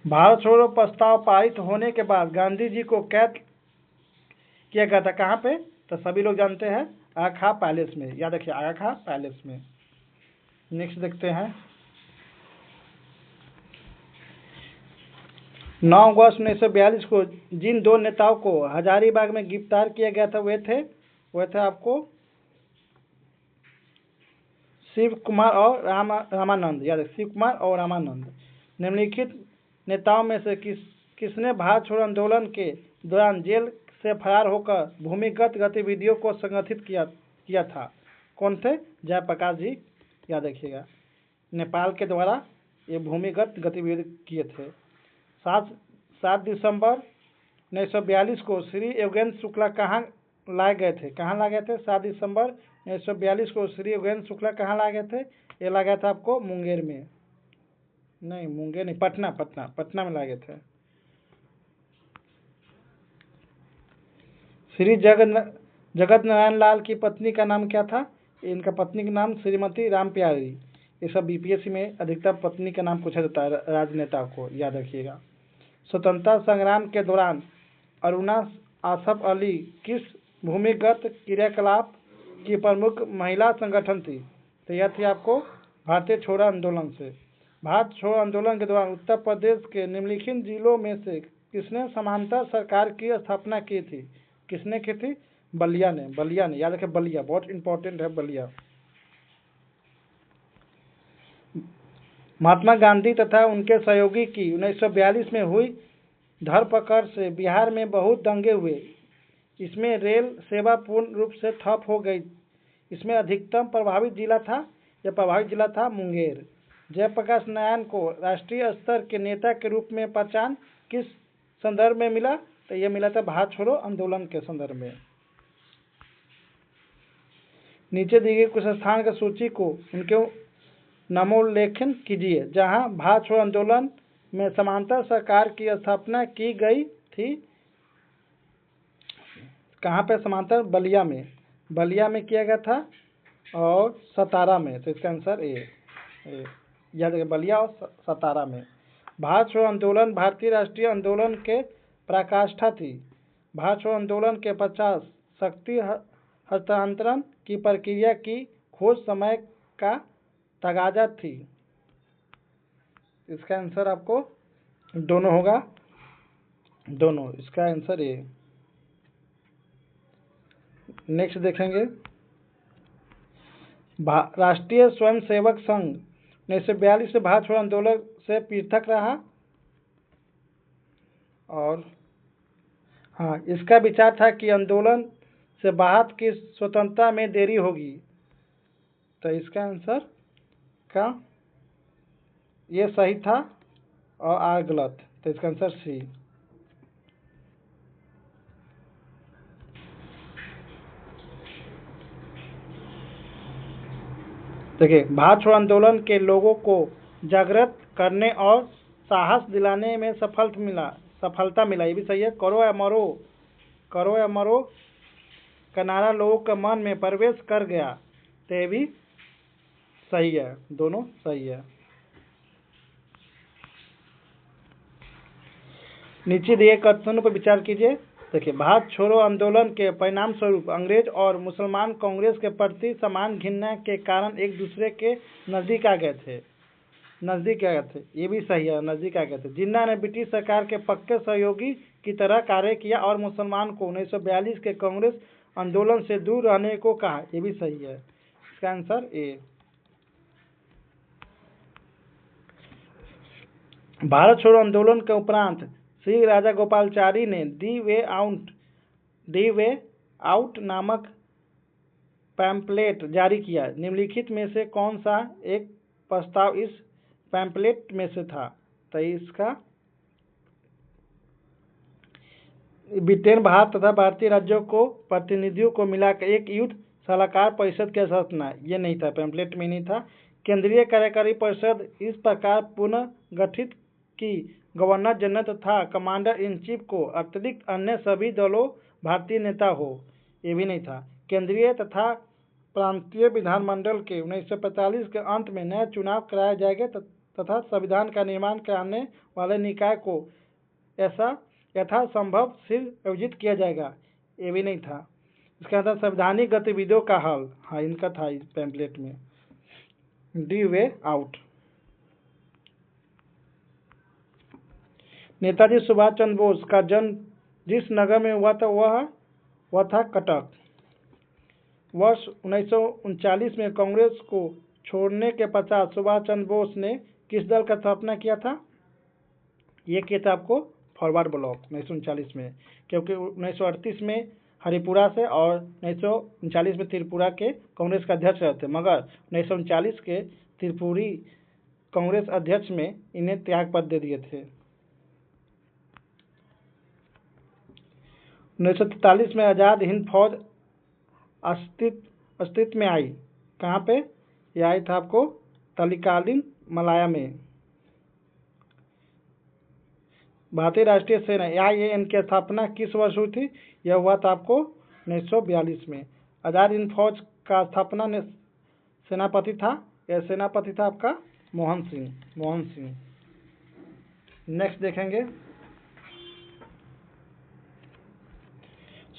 भारत छोड़ो प्रस्ताव पारित होने के बाद गांधी जी को कैद किया गया था। कहाँ पे? तो सभी लोग जानते हैं, आगा खां पैलेस में। याद रखिए, आगा खां पैलेस में। नेक्स्ट देखते हैं। 9 अगस्त 1942 को जिन 2 नेताओं को हजारीबाग में गिरफ्तार किया गया था, वे थे आपको शिव कुमार और रामानंद। याद रखिए, शिव कुमार और रामानंद। निम्नलिखित नेताओं में से किसने भारत छोड़ो आंदोलन के दौरान जेल से फरार होकर भूमिगत गतिविधियों को संगठित किया था? कौन थे? जयप्रकाश जी। याद रखिएगा, नेपाल के द्वारा ये भूमिगत गतिविधि किए थे। 7 दिसंबर 1942 को श्री योगेंद्र शुक्ला कहाँ लाए गए थे? 7 दिसंबर 1942 को श्री योगेंद्र शुक्ला कहाँ लाए गए थे? ये लाया गया था आपको मुंगेर में, नहीं मुंगेर नहीं, पटना में लाए गए थे। श्री जगत नारायण लाल की पत्नी का नाम क्या था? इनका पत्नी का नाम श्रीमती राम प्यारी। ये सब BPSC में अधिकतर पत्नी का नाम पूछा जाता है राजनेता को, याद रखिएगा। स्वतंत्रता संग्राम के दौरान अरुणा आसफ अली किस भूमिगत क्रियाकलाप की प्रमुख महिला संगठन थी? तो यह थी आपको भारतीय छोड़ो आंदोलन से। भारत छोड़ो आंदोलन के दौरान उत्तर प्रदेश के निम्नलिखित जिलों में से किसने समांतर सरकार की स्थापना की थी? किसने की थी? बलिया ने। बलिया ने, याद रखें, बलिया बहुत इंपॉर्टेंट है, बलिया। महात्मा गांधी तथा उनके सहयोगी की 1942 में हुई धरपकड़ से बिहार में बहुत दंगे हुए। इसमें रेल सेवा पूर्ण रूप से ठप हो गई। इसमें अधिकतम प्रभावित जिला था मुंगेर। जयप्रकाश नारायण को राष्ट्रीय स्तर के नेता के रूप में पहचान किस संदर्भ में मिला? तो ये मिला था भारत छोड़ो आंदोलन के संदर्भ में। नीचे दी गई कुछ स्थान की सूची को उनके नामोल्लेखन कीजिए जहां भारत छोड़ो आंदोलन में समांतर सरकार की स्थापना की गई थी। कहाँ पे समांतर? बलिया में। बलिया में किया गया था और सतारा में। तो इसका आंसर ए। याद रखिए, बलिया और सतारा में। भारत छोड़ो आंदोलन भारतीय राष्ट्रीय आंदोलन के पराकाष्ठा थी। भारत छोड़ो आंदोलन के 50 शक्ति हस्तांतरण की प्रक्रिया की खोज समय का तगाजा थी। इसका आंसर आपको दोनों होगा, दोनों। इसका आंसर ए। नेक्स्ट देखेंगे, राष्ट्रीय स्वयंसेवक संघ 1942 से भारत छोड़ो आंदोलन से पृथक रहा। और हाँ, इसका विचार था कि आंदोलन से भारत की स्वतंत्रता में देरी होगी। तो इसका आंसर का ये सही था और आर गलत। तो इसका आंसर सी। देखिए, भारत छोड़ो आंदोलन के लोगों को जागृत करने और साहस दिलाने में सफलता मिला। ये भी सही है। करो या मरो का नारा लोगों के मन में प्रवेश कर गया। तो ये भी सही है, दोनों सही है। नीचे दिए कथनों पर विचार कीजिए। देखिए, भारत छोड़ो आंदोलन के परिणाम स्वरूप अंग्रेज और मुसलमान कांग्रेस के प्रति समान घृणा के कारण एक दूसरे के नजदीक आ गए थे। ये भी सही है, नजदीक आ गए थे। जिन्ना ने ब्रिटिश सरकार के पक्के सहयोगी की तरह कार्य किया और मुसलमान को 1942 के कांग्रेस आंदोलन से दूर रहने को कहा। ये भी सही है। इसका आंसर ए। भारत छोड़ो आंदोलन के उपरांत श्री राजा गोपालाचारी ने दी वे आउट नामक पैम्पलेट जारी किया। निम्नलिखित में से कौन सा एक प्रस्ताव इस पैम्पलेट में से था? तो इसका ब्रिटेन, भारत तथा भारतीय राज्यों को प्रतिनिधियों को मिलाकर एक युद्ध सलाहकार परिषद की स्थापना। ये नहीं था, पैम्पलेट में नहीं था। केंद्रीय कार्यकारी परिषद इस प्रकार पुनः गठित की गवर्नर जनरल तथा कमांडर इन चीफ को अतिरिक्त अन्य सभी दलों भारतीय नेता हो। ये भी नहीं था। केंद्रीय तथा प्रांतीय विधानमंडल के 1945 के अंत में नया चुनाव कराया जाएगा तथा संविधान का निर्माण कराने वाले निकाय को ऐसा यथासंभव शीघ्र आयोजित किया जाएगा। ये भी नहीं था। इसके अंदर संवैधानिक गतिविधियों का हल, हाँ, इनका था इस पैम्पलेट में। The way out. Netaji Subhash Chandra Bose का जन्म जिस नगर में हुआ था वह था कटक। वर्ष 1939 में कांग्रेस को छोड़ने के पश्चात सुभाष चंद्र बोस ने किस दल का स्थापना किया था? ये किया था आपको फॉरवर्ड ब्लॉक 1939 में, क्योंकि 1938 में हरिपुरा से और 1939 में त्रिपुरा के कांग्रेस का अध्यक्ष रहे थे, मगर 1939 के त्रिपुरी कांग्रेस अध्यक्ष में इन्हें त्याग पद दे दिए थे। 1943 में आज़ाद हिंद फौज अस्तित्व में आई। कहाँ पे यह आई था? आपको तत्कालीन मलाया में। भारतीय राष्ट्रीय सेना AIN की स्थापना किस वर्ष हुई थी? यह हुआ था आपको 1942 में। आज़ाद हिंद फौज का स्थापना सेनापति था आपका मोहन सिंह। नेक्स्ट देखेंगे,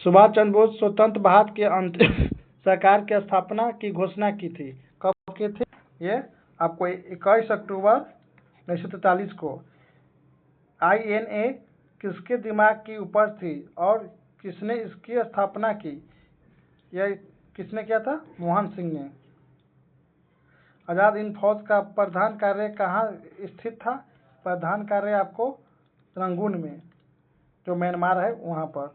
सुभाष चंद्र बोस स्वतंत्र भारत के अंतिम सरकार की स्थापना की घोषणा की थी। कब की थी? ये आपको 21 अक्टूबर 1943 को। INA किसके दिमाग की उपज थी और किसने इसकी स्थापना की? यह किसने किया था? मोहन सिंह ने। आज़ाद हिंद फौज का प्रधान कार्य कहाँ स्थित था? प्रधान कार्य आपको रंगून में, जो म्यांमार है वहाँ पर।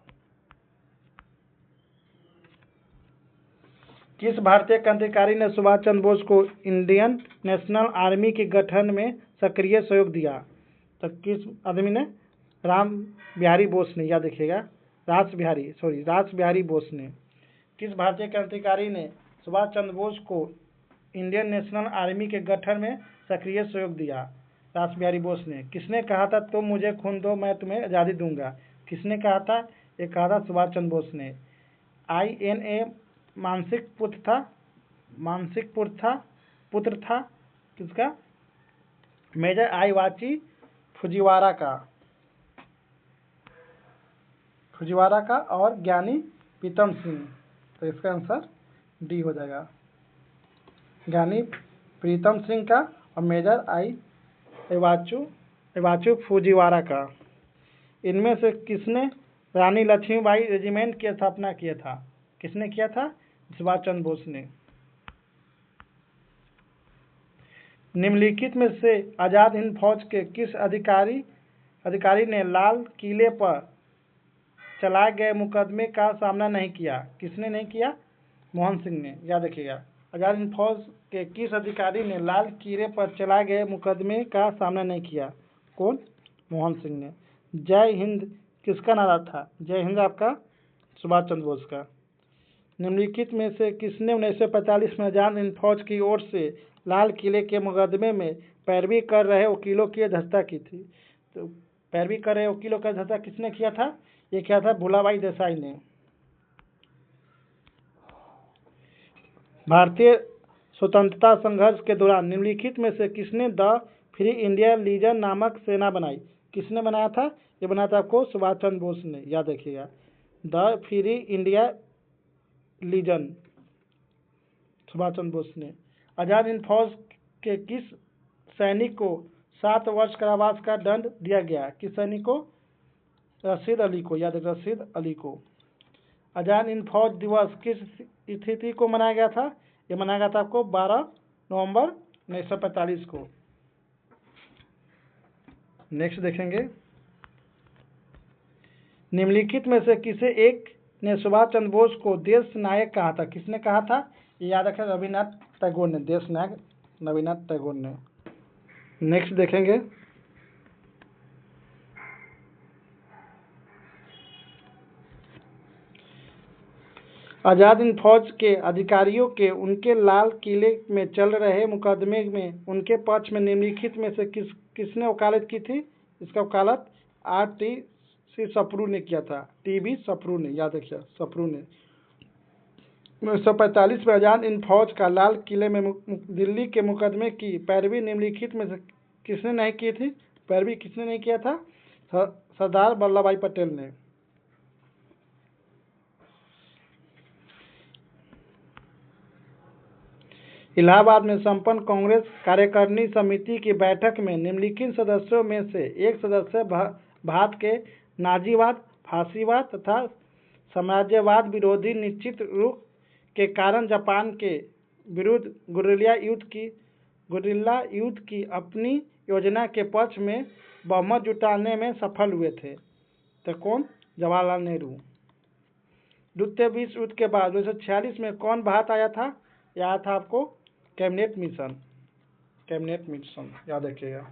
किस भारतीय क्रांतिकारी ने सुभाष चंद्र बोस को इंडियन नेशनल आर्मी के गठन में सक्रिय सहयोग दिया? तो किस आदमी ने? राम बिहारी बोस ने। याद रखिएगा, रास बिहारी बोस ने। किस भारतीय क्रांतिकारी ने सुभाष चंद्र बोस को इंडियन नेशनल आर्मी के गठन में सक्रिय सहयोग दिया? रास बिहारी बोस ने। किसने कहा था तुम मुझे खून दो मैं तुम्हें आज़ादी दूंगा? किसने कहा था? ये कहा था सुभाष चंद्र बोस ने। INA मानसिक पुत्र था किसका? मेजर आईवाची फुजिवारा का और ज्ञानी प्रीतम सिंह। तो इसका आंसर डी हो जाएगा, ज्ञानी प्रीतम सिंह का और मेजर आईवाचू फुजिवारा का। इनमें से किसने रानी लक्ष्मीबाई रेजिमेंट की स्थापना किया था? किसने किया था? सुभाष चंद्र बोस ने। निम्नलिखित में से आज़ाद हिंद फौज के किस अधिकारी ने लाल किले पर चलाए गए मुकदमे का सामना नहीं किया? किसने नहीं किया? मोहन सिंह ने। याद रखिएगा, आज़ाद हिंद फौज के किस अधिकारी ने लाल किले पर चलाए गए मुकदमे का सामना नहीं किया? कौन? मोहन सिंह ने। जय हिंद किसका नारा था? जय हिंद आपका सुभाष चंद्र बोस का। निम्नलिखित में से किसने 1945 में आज़ाद हिंद फौज की ओर से लाल किले के मुकदमे में पैरवी कर रहे वकीलों की अध्यक्षता की थी? तो पैरवी कर रहे वकीलों की अध्यक्षता किसने किया था? ये किया था भूलाबाई देसाई ने। भारतीय स्वतंत्रता संघर्ष के दौरान निम्नलिखित में से किसने द फ्री इंडिया लीजन नामक सेना बनाई? किसने बनाया था? ये बनाया था आपको सुभाष चंद्र बोस ने। याद रखिएगा, the free India legion Subhash Chandra Bose ने। आज़ाद हिंद फौज के किस सैनिक को 7 वर्ष कारावास का दंड दिया गया? किस सैनिक को? रशीद अली को। याद रखिए, रशीद अली को। आज़ाद हिंद फौज दिवस किस तिथि को मनाया गया था? ये मनाया गया था आपको 12 नवंबर 1945 को। नेक्स्ट देखेंगे, निम्नलिखित में से किसे एक ने सुभाष चंद्र बोस को देश नायक कहा था? किसने कहा था? ये याद रखें, रविन्द्रनाथ टैगोर ने। देश नायक रविन्द्रनाथ टैगोर ने। नेक्स्ट देखेंगे, आज़ाद हिंद फौज के अधिकारियों के उनके लाल किले में चल रहे मुकदमे में उनके पक्ष में निम्नलिखित में से किसने वकालत की थी? इसका वकालत RTC सप्रू ने किया था। TB सप्रू ने। याद रखिए, सप्रू ने। 1945 में आज़ाद हिंद फौज का लाल किले में दिल्ली के मुकदमे की पैरवी निम्नलिखित में से किसने नहीं की थी? पैरवी किसने नहीं किया था? सरदार वल्लभ भाई पटेल ने। इलाहाबाद में संपन्न कांग्रेस कार्यकारिणी समिति की बैठक में निम्नलिखित सदस्यों में से एक सदस्य भारत के नाजीवाद, फांसीवाद तथा साम्राज्यवाद विरोधी निश्चित रुख के कारण जापान के विरुद्ध गुरिल्ला युद्ध की अपनी योजना के पक्ष में बहुमत जुटाने में सफल हुए थे? तो कौन? जवाहरलाल नेहरू। द्वितीय विश्व युद्ध के बाद 1946 में कौन भारत आया था? यह था आपको कैबिनेट मिशन। याद रखिएगा।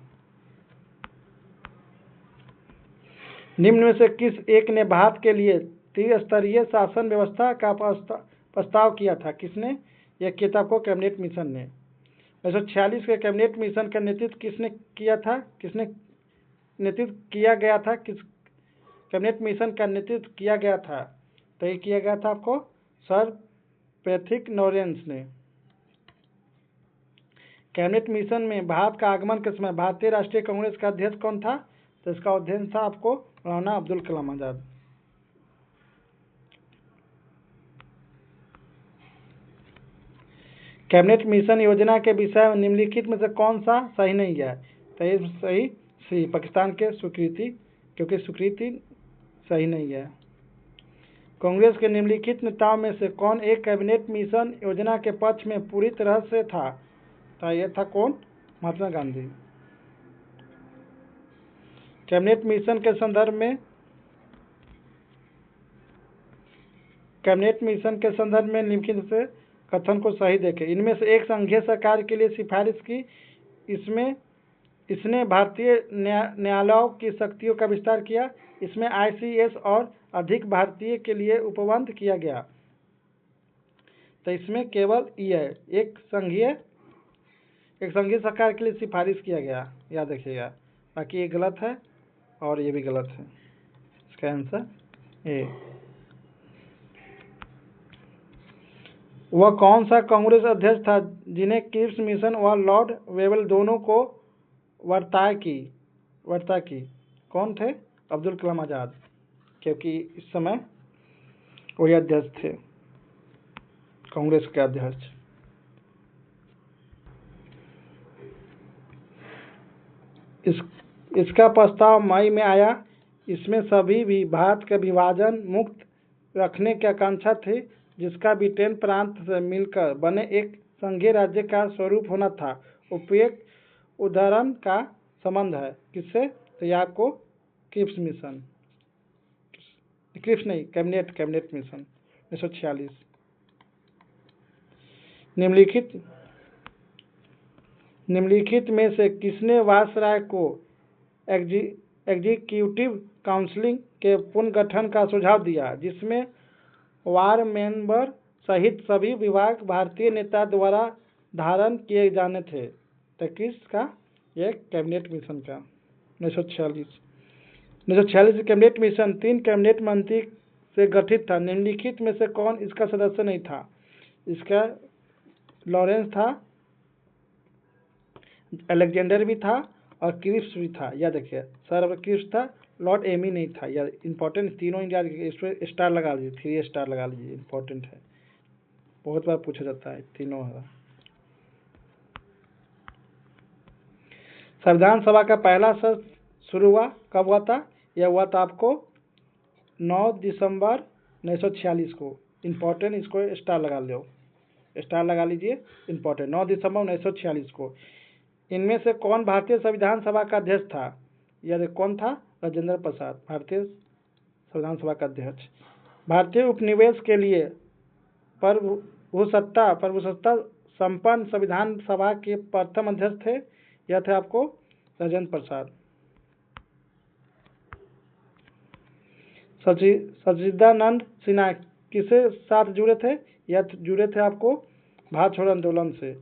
निम्न में से किस एक ने भारत के लिए त्रिस्तरीय शासन व्यवस्था का प्रस्ताव किया था? किसने? यह किया था आपको कैबिनेट मिशन ने। 1946 के कैबिनेट मिशन का नेतृत्व किसने किया था? कैबिनेट मिशन का नेतृत्व किया गया था? तो ये किया गया था आपको सर पैट्रिक लॉरेंस ने। कैबिनेट मिशन में भारत का आगमन के समय भारतीय राष्ट्रीय कांग्रेस का अध्यक्ष कौन था? तो इसका अध्यक्ष था आपको मौलाना अब्दुल कलाम आजाद। कैबिनेट मिशन योजना के विषय में निम्नलिखित में से कौन सा सही नहीं है? तो ये सही सी पाकिस्तान के स्वीकृति क्योंकि स्वीकृति सही नहीं है। कांग्रेस के निम्नलिखित नेताओं में से कौन एक कैबिनेट मिशन योजना के पक्ष में पूरी तरह से था? तो यह था कौन? महात्मा गांधी। कैबिनेट मिशन के संदर्भ में निम्नलिखित से कथन को सही देखें। इनमें से एक संघीय सरकार के लिए सिफारिश की, इसने भारतीय न्यायालयों की शक्तियों का विस्तार किया, इसमें ICS और अधिक भारतीय के लिए उपबंध किया गया। तो इसमें केवल ये है, एक संघीय सरकार के लिए सिफारिश किया गया, याद रखिएगा। बाकी ये गलत है और ये भी गलत है। इसका आंसर ए। वह कौन सा कांग्रेस अध्यक्ष था जिन्हें क्रिप्स मिशन व लॉर्ड वेबल दोनों को वार्ता की? कौन थे? अब्दुल कलाम आज़ाद, क्योंकि इस समय वही अध्यक्ष थे, कांग्रेस के अध्यक्ष। इसका प्रस्ताव मई में आया। इसमें सभी भी भारत का विभाजन मुक्त रखने की आकांक्षा थी, जिसका ब्रिटेन प्रांत से मिलकर बने एक संघीय राज्य का स्वरूप होना था। उपयुक्त उदाहरण का संबंध है किससे? तो यह आपको क्रिप्स मिशन, क्रिप्स नहीं, कैबिनेट मिशन 1946। निम्नलिखित में से किसने वायसराय को एग्जीक्यूटिव काउंसिल के पुनर्गठन का सुझाव दिया, जिसमें वार मेंबर सहित सभी विभाग भारतीय नेता द्वारा धारण किए जाने थे? तो किसका? यह कैबिनेट मिशन का 1946 कैबिनेट मिशन 3 कैबिनेट मंत्री से गठित था। निम्नलिखित में से कौन इसका सदस्य नहीं था? इसका लॉरेंस था, अलेक्जेंडर भी था और क्रिप्स भी था। याद रखिए, सर क्रिप्स था, लॉर्ड एमी नहीं था। याद इंपॉर्टेंट, तीनों याद स्टार लगा लीजिए, 3 स्टार लगा लीजिए, इंपॉर्टेंट है, बहुत बार पूछा जाता है, तीनों है। संविधान सभा का पहला सत्र शुरू हुआ कब हुआ था? यह हुआ था आपको 9 दिसंबर 1946 को। इंपॉर्टेंट, इसको स्टार लगा लीजिए, इंपॉर्टेंट, 9 दिसंबर 1946 को। इनमें से कौन भारतीय संविधान सभा का अध्यक्ष था? यह कौन था? राजेंद्र प्रसाद, भारतीय संविधान सभा का अध्यक्ष। भारतीय उपनिवेश के लिए प्रभुसत्ता संपन्न संविधान सभा के प्रथम अध्यक्ष थे। यह थे आपको राजेंद्र प्रसाद। सच्चिदानंद सिन्हा किसके साथ जुड़े थे? यह जुड़े थे आपको भारत छोड़ो आंदोलन से।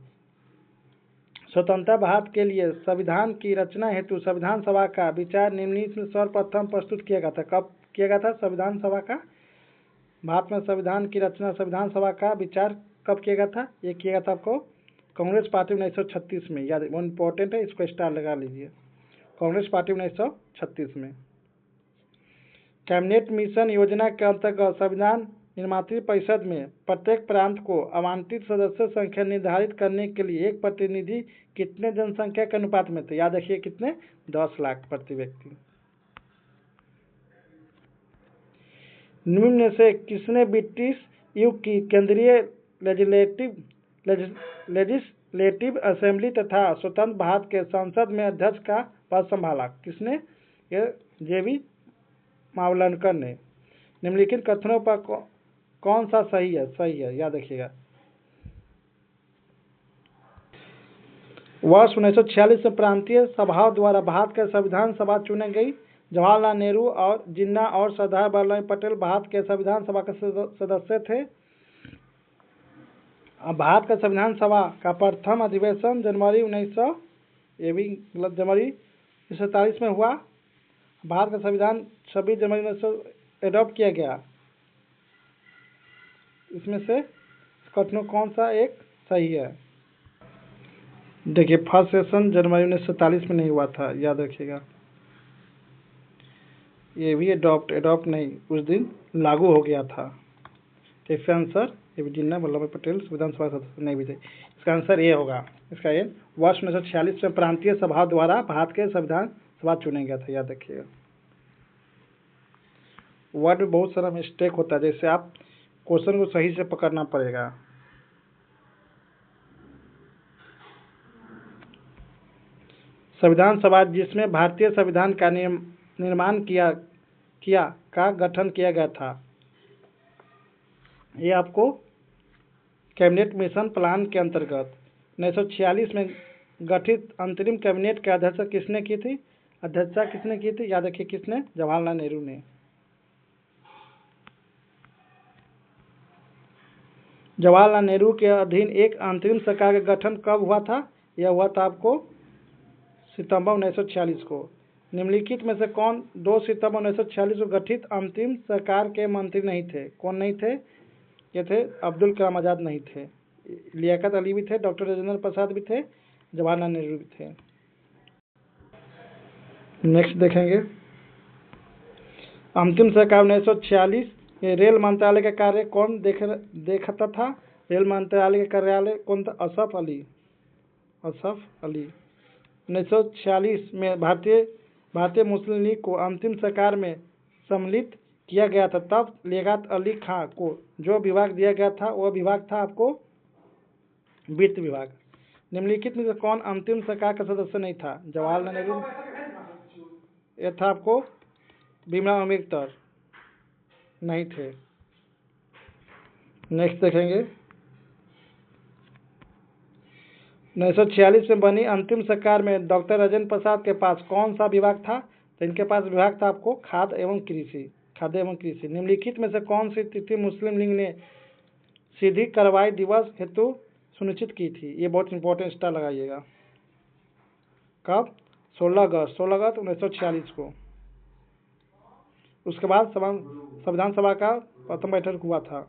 स्वतंत्र भारत के लिए संविधान की रचना हेतु संविधान सभा का विचार निम्नलिखित में सर्वप्रथम प्रस्तुत किया गया था। कब किया गया था संविधान सभा का? भारत में संविधान की रचना, संविधान सभा का विचार कब किया गया था? ये किया गया था आपको कांग्रेस पार्टी 1936 में। याद, वो इम्पोर्टेंट है, इसको स्टार लगा लीजिए, कांग्रेस पार्टी 1936 में। कैबिनेट मिशन योजना के अंतर्गत संविधान निर्मात्री परिषद में प्रत्येक प्रांत को आवंटित सदस्य संख्या निर्धारित करने के लिए एक प्रतिनिधि कितने जनसंख्या के अनुपात में थे? याद रखिए कितने? 10 लाख प्रति व्यक्ति। निम्न में से किसने ब्रिटिश युग की केंद्रीय लेजिस्लेटिव असेंबली तथा स्वतंत्र भारत के संसद में अध्यक्ष का पद संभाला? किसने? ये JB मावलंकर ने। निम्नलिखित कथनों पर कौन सा सही है? याद रखिएगा। वर्ष 1946 में प्रांतीय सभाओं द्वारा भारत के संविधान सभा चुनी गई। जवाहरलाल नेहरू और जिन्ना और सरदार वल्लभ भाई पटेल भारत के संविधान सभा के सदस्य थे। भारत का संविधान सभा का प्रथम अधिवेशन जनवरी 1947 में हुआ। भारत का संविधान 26 जनवरी 1900 एडॉप्ट किया गया। इसमें से कथनों कौन सा एक सही है? देखिए, फर्स्ट सेशन जनवरी 1947 में नहीं हुआ था, याद रखिएगा। ये भी एडॉप्ट नहीं, उस दिन लागू हो गया था। तो इसका आंसर ये भी जिन्ना वल्लभ भाई पटेल संविधान सभा सदस्य नहीं भी थे। इसका आंसर ये होगा। इसका ये वर्ष 1946 में प्रांतीय सभा द्वारा भारत के संविधान सभा चुना गया था, याद रखिएगा। वर्ड में बहुत सारा मिस्टेक होता है, जैसे आप क्वेश्चन को सही से पकड़ना पड़ेगा। संविधान सभा, जिसमें भारतीय संविधान का निर्माण किया का गठन किया गया था। ये आपको कैबिनेट मिशन प्लान के अंतर्गत 1946 में गठित अंतरिम कैबिनेट की अध्यक्षता किसने की थी? याद रखिए किसने? जवाहरलाल नेहरू ने। जवाहरलाल नेहरू के अधीन एक अंतरिम सरकार का गठन कब हुआ था? यह हुआ था आपको सितंबर 1946 को। निम्नलिखित में से कौन 2 सितंबर 1946 को गठित अंतरिम सरकार के मंत्री नहीं थे? कौन नहीं थे? ये थे अब्दुल कलाम आज़ाद नहीं थे, लियाकत अली भी थे, डॉक्टर राजेंद्र प्रसाद भी थे, जवाहरलाल नेहरू भी थे। नेक्स्ट देखेंगे, अंतिम सरकार 1946 रेल मंत्रालय का कार्य कौन देखता था? रेल मंत्रालय का कार्यालय कौन था? असफ अली। 1946 में भारतीय मुस्लिम लीग को अंतिम सरकार में सम्मिलित किया गया था। तब लियाकत अली खां को जो विभाग दिया गया था वह विभाग था आपको वित्त विभाग। निम्नलिखित में से कौन अंतिम सरकार का सदस्य नहीं था? जवाहरलाल नेहरू। यह था आपको भीमराव अम्बेडकर नहीं थे। नेक्स्ट देखेंगे, 1946 में बनी अंतिम सरकार में डॉक्टर राजेंद्र प्रसाद के पास कौन सा विभाग था? तो इनके पास विभाग था आपको खाद्य एवं कृषि। निम्नलिखित में से कौन सी तिथि मुस्लिम लीग ने सीधी कार्रवाई दिवस हेतु सुनिश्चित की थी? ये बहुत इंपॉर्टेंट स्टार लगाइएगा। कब? 16 अगस्त 1946 को। उसके बाद संविधान सभा का प्रथम बैठक हुआ था।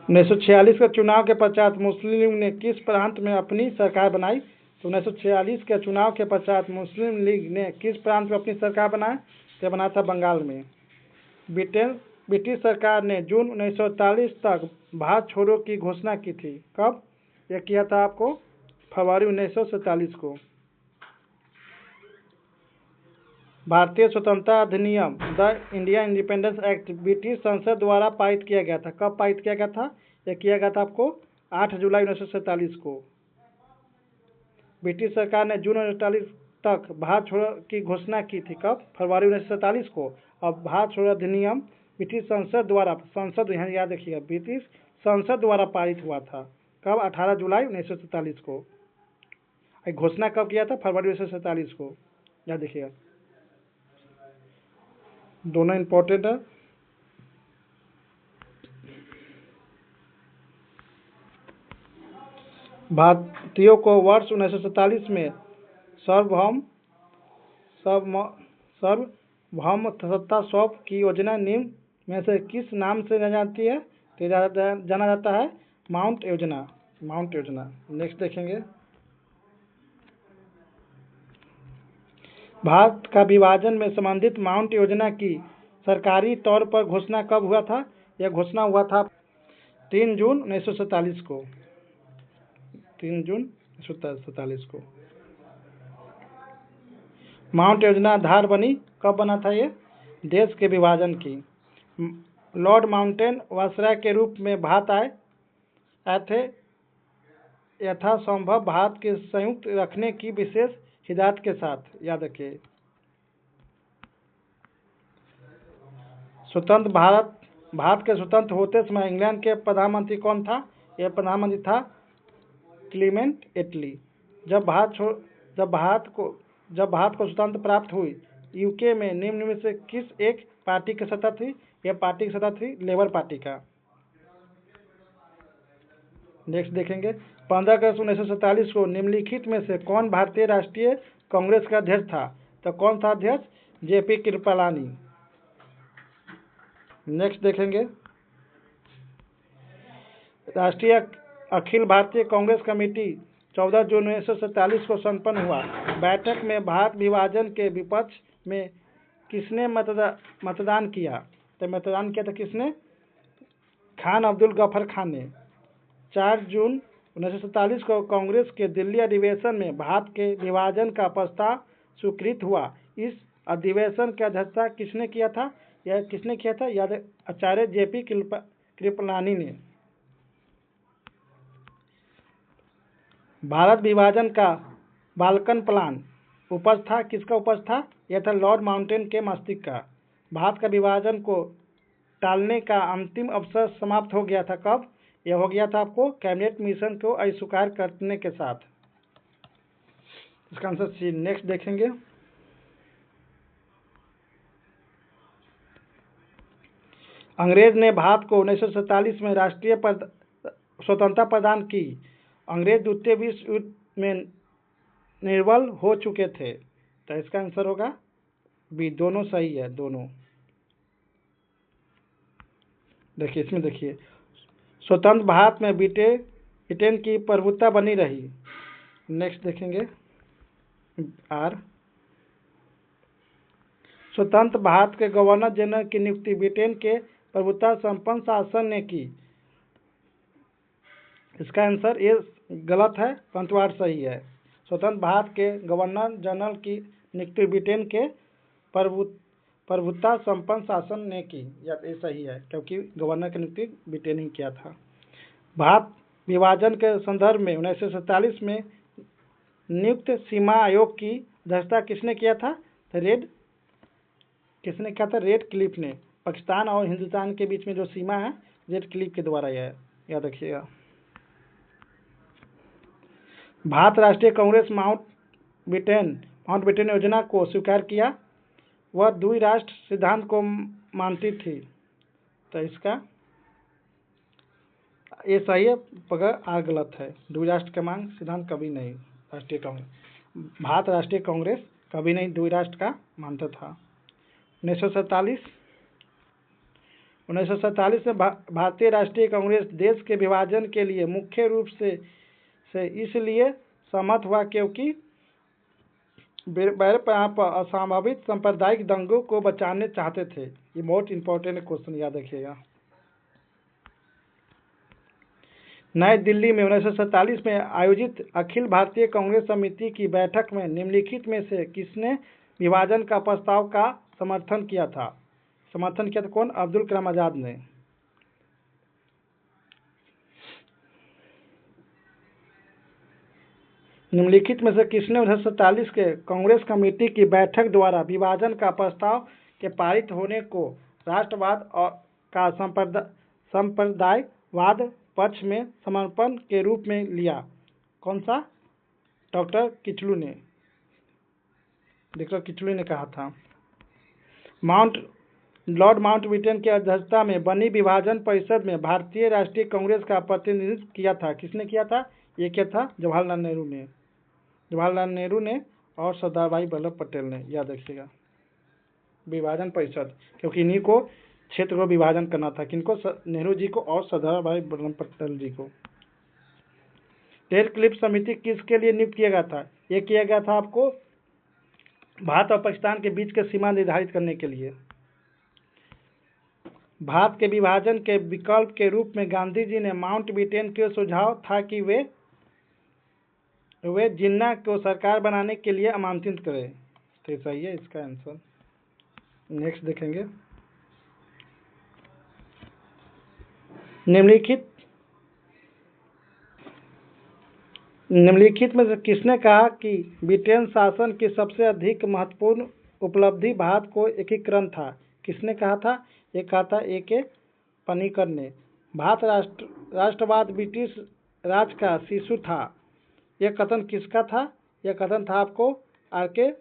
उन्नीस सौ 46 के चुनाव के पश्चात मुस्लिम लीग ने किस प्रांत में अपनी सरकार बनाई? तो 1946 के चुनाव के पश्चात मुस्लिम लीग ने किस प्रांत में अपनी सरकार बनाई? तो बना था बंगाल में। ब्रिटिश सरकार ने जून 1947 तक भारत छोड़ो की घोषणा की थी। कब? यह किया था आपको फरवरी 1947 को। भारतीय स्वतंत्रता अधिनियम the India independence act British संसद द्वारा पारित किया गया था। कब पारित किया गया था? यह किया गया था आपको 8 जुलाई 1947 को। ब्रिटिश सरकार ने जून 1947 तक भारत छोड़ो की घोषणा की थी। कब? फरवरी 1947 को। अब भारत छोड़ो अधिनियम ब्रिटिश संसद यहाँ याद रखिएगा, ब्रिटिश संसद द्वारा पारित हुआ था। कब? 18 जुलाई 1947 को। घोषणा कब किया था? फरवरी 1947 को, याद देखिएगा, दोनों इंपॉर्टेंट है। भारतीयों को वर्ष 1947 में सार्वभौम सत्ता सौंप की योजना निम्न में से किस नाम से जानी जाती है? तो जाना जाता है माउंट योजना। नेक्स्ट देखेंगे, भारत का विभाजन में संबंधित माउंट योजना की सरकारी तौर पर घोषणा कब हुआ था? यह घोषणा हुआ था 3 जून 1947 को। 3 जून 1947 को माउंट योजना आधार बनी। कब बना था ये? देश के विभाजन की। लॉर्ड माउंटेन वायसराय के रूप में भारत आए थे। यथासंभव भारत के संयुक्त रखने की विशेष हिदायत के साथ, याद रखिए। स्वतंत्र भारत के स्वतंत्र होते समय इंग्लैंड के प्रधानमंत्री कौन था? यह प्रधानमंत्री था क्लीमेंट एटली। जब भारत को स्वतंत्र प्राप्त हुई, यूके में निम्न में से किस एक पार्टी की सत्ता थी? यह पार्टी की सत्ता थी लेबर पार्टी का। नेक्स्ट देखेंगे, 15 अगस्त 1947 को निम्नलिखित में से कौन भारतीय राष्ट्रीय कांग्रेस का अध्यक्ष था? तो कौन था अध्यक्ष? जेपी कृपलानी। नेक्स्ट देखेंगे, राष्ट्रीय अखिल भारतीय कांग्रेस कमेटी 14 जून 1947 को संपन्न हुआ। बैठक में भारत विभाजन के विपक्ष में किसने मतदान किया? तो मतदान किया था किसने? खान अब्दुल गफर खान ने। 4 जून 1947 को कांग्रेस के दिल्ली अधिवेशन में भारत के विभाजन का प्रस्ताव स्वीकृत हुआ। इस अधिवेशन की अध्यक्षता किसने किया था? याद है, आचार्य जेपी कृपलानी ने। भारत विभाजन का बाल्कन प्लान उपज था, किसका उपज था? यह था लॉर्ड माउंटेन के मस्तिष्क का। भारत का विभाजन को टालने का अंतिम अवसर समाप्त हो गया था। कब? यह हो गया था आपको कैबिनेट मिशन को अस्वीकार करने के साथ। इसका आंसर सी। नेक्स्ट देखेंगे, अंग्रेज ने भारत को 1947 में राष्ट्रीय स्वतंत्रता प्रदान की। अंग्रेज द्वितीय विश्व युद्ध में निर्बल हो चुके थे। तो इसका आंसर होगा बी, दोनों सही है, दोनों। देखिए इसमें, देखिए स्वतंत्र भारत में ब्रिटेन की प्रभुत्ता बनी रही। नेक्स्ट देखेंगे, आर, स्वतंत्र भारत के गवर्नर जनरल की नियुक्ति ब्रिटेन के प्रभुत्व संपन्न शासन ने की। इसका आंसर ये गलत है, परंतु आर सही है। स्वतंत्र भारत के गवर्नर जनरल की नियुक्ति ब्रिटेन के प्रभुत्व संपन्न शासन ने की। ये सही है, क्योंकि गवर्नर की नियुक्ति ब्रिटेन ही किया था। भारत विभाजन के संदर्भ में 1947 में नियुक्त सीमा आयोग की अध्यक्षता किसने किया था? किसने किया था? रेड क्लिफ ने। पाकिस्तान और हिंदुस्तान के बीच में जो सीमा है, रेड क्लिफ के द्वारा यह, याद रखिएगा। भारत राष्ट्रीय कांग्रेस माउंटबेटन योजना को स्वीकार किया। वह द्विराष्ट्र सिद्धांत को मानती थी। तो इसका ये सही है, मगर आर गलत है। द्विराष्ट्र का मांग सिद्धांत कभी नहीं, भारत राष्ट्रीय कांग्रेस कभी नहीं द्विराष्ट्र का मानता था। 1947 में भारतीय राष्ट्रीय कांग्रेस देश के विभाजन के लिए मुख्य रूप से इसलिए सहमत हुआ क्योंकि असंभावित सांप्रदायिक दंगों को बचाने चाहते थे। ये बहुत इंपॉर्टेंट क्वेश्चन, याद रखिएगा। नई दिल्ली में 1947 में आयोजित अखिल भारतीय कांग्रेस समिति की बैठक में निम्नलिखित में से किसने विभाजन का प्रस्ताव का समर्थन किया था? कौन? अब्दुल कलाम आजाद ने। निम्नलिखित में से किसने 1947 के कांग्रेस कमेटी की बैठक द्वारा विभाजन का प्रस्ताव के पारित होने को राष्ट्रवाद और का संप्रदायवाद पक्ष में समर्पण के रूप में लिया? कौन सा? डॉक्टर किचलू ने कहा था। लॉर्ड माउंटबेटन की अध्यक्षता में बनी विभाजन परिषद में भारतीय राष्ट्रीय कांग्रेस का प्रतिनिधित्व किया था। किसने किया था? ये क्या था? जवाहरलाल नेहरू ने और सरदार भाई वल्लभ पटेल ने, याद रखिएगा। विभाजन परिषद, क्योंकि इन्हीं को क्षेत्र को विभाजन करना था। किनको? नेहरू जी को और सरदार भाई वल्लभ पटेल जी को। रेड क्लिफ समिति किसके लिए नियुक्त किया गया था? ये किया गया था आपको भारत और पाकिस्तान के बीच के सीमा निर्धारित करने के लिए। भारत के विभाजन के विकल्प के रूप में गांधी जी ने माउंटबेटन के सुझाव था कि वे जिन्ना को सरकार बनाने के लिए आमंत्रित करें। तो सही है इसका आंसर। नेक्स्ट देखेंगे, निम्नलिखित में से किसने कहा कि ब्रिटेन शासन की सबसे अधिक महत्वपूर्ण उपलब्धि भारत को एकीकरण था? किसने कहा था? ये कहा था A.K. पनिकर ने। भारत राष्ट्रवाद ब्रिटिश राज का शिशु था। यह कथन किसका था? यह कथन था आपको R.K.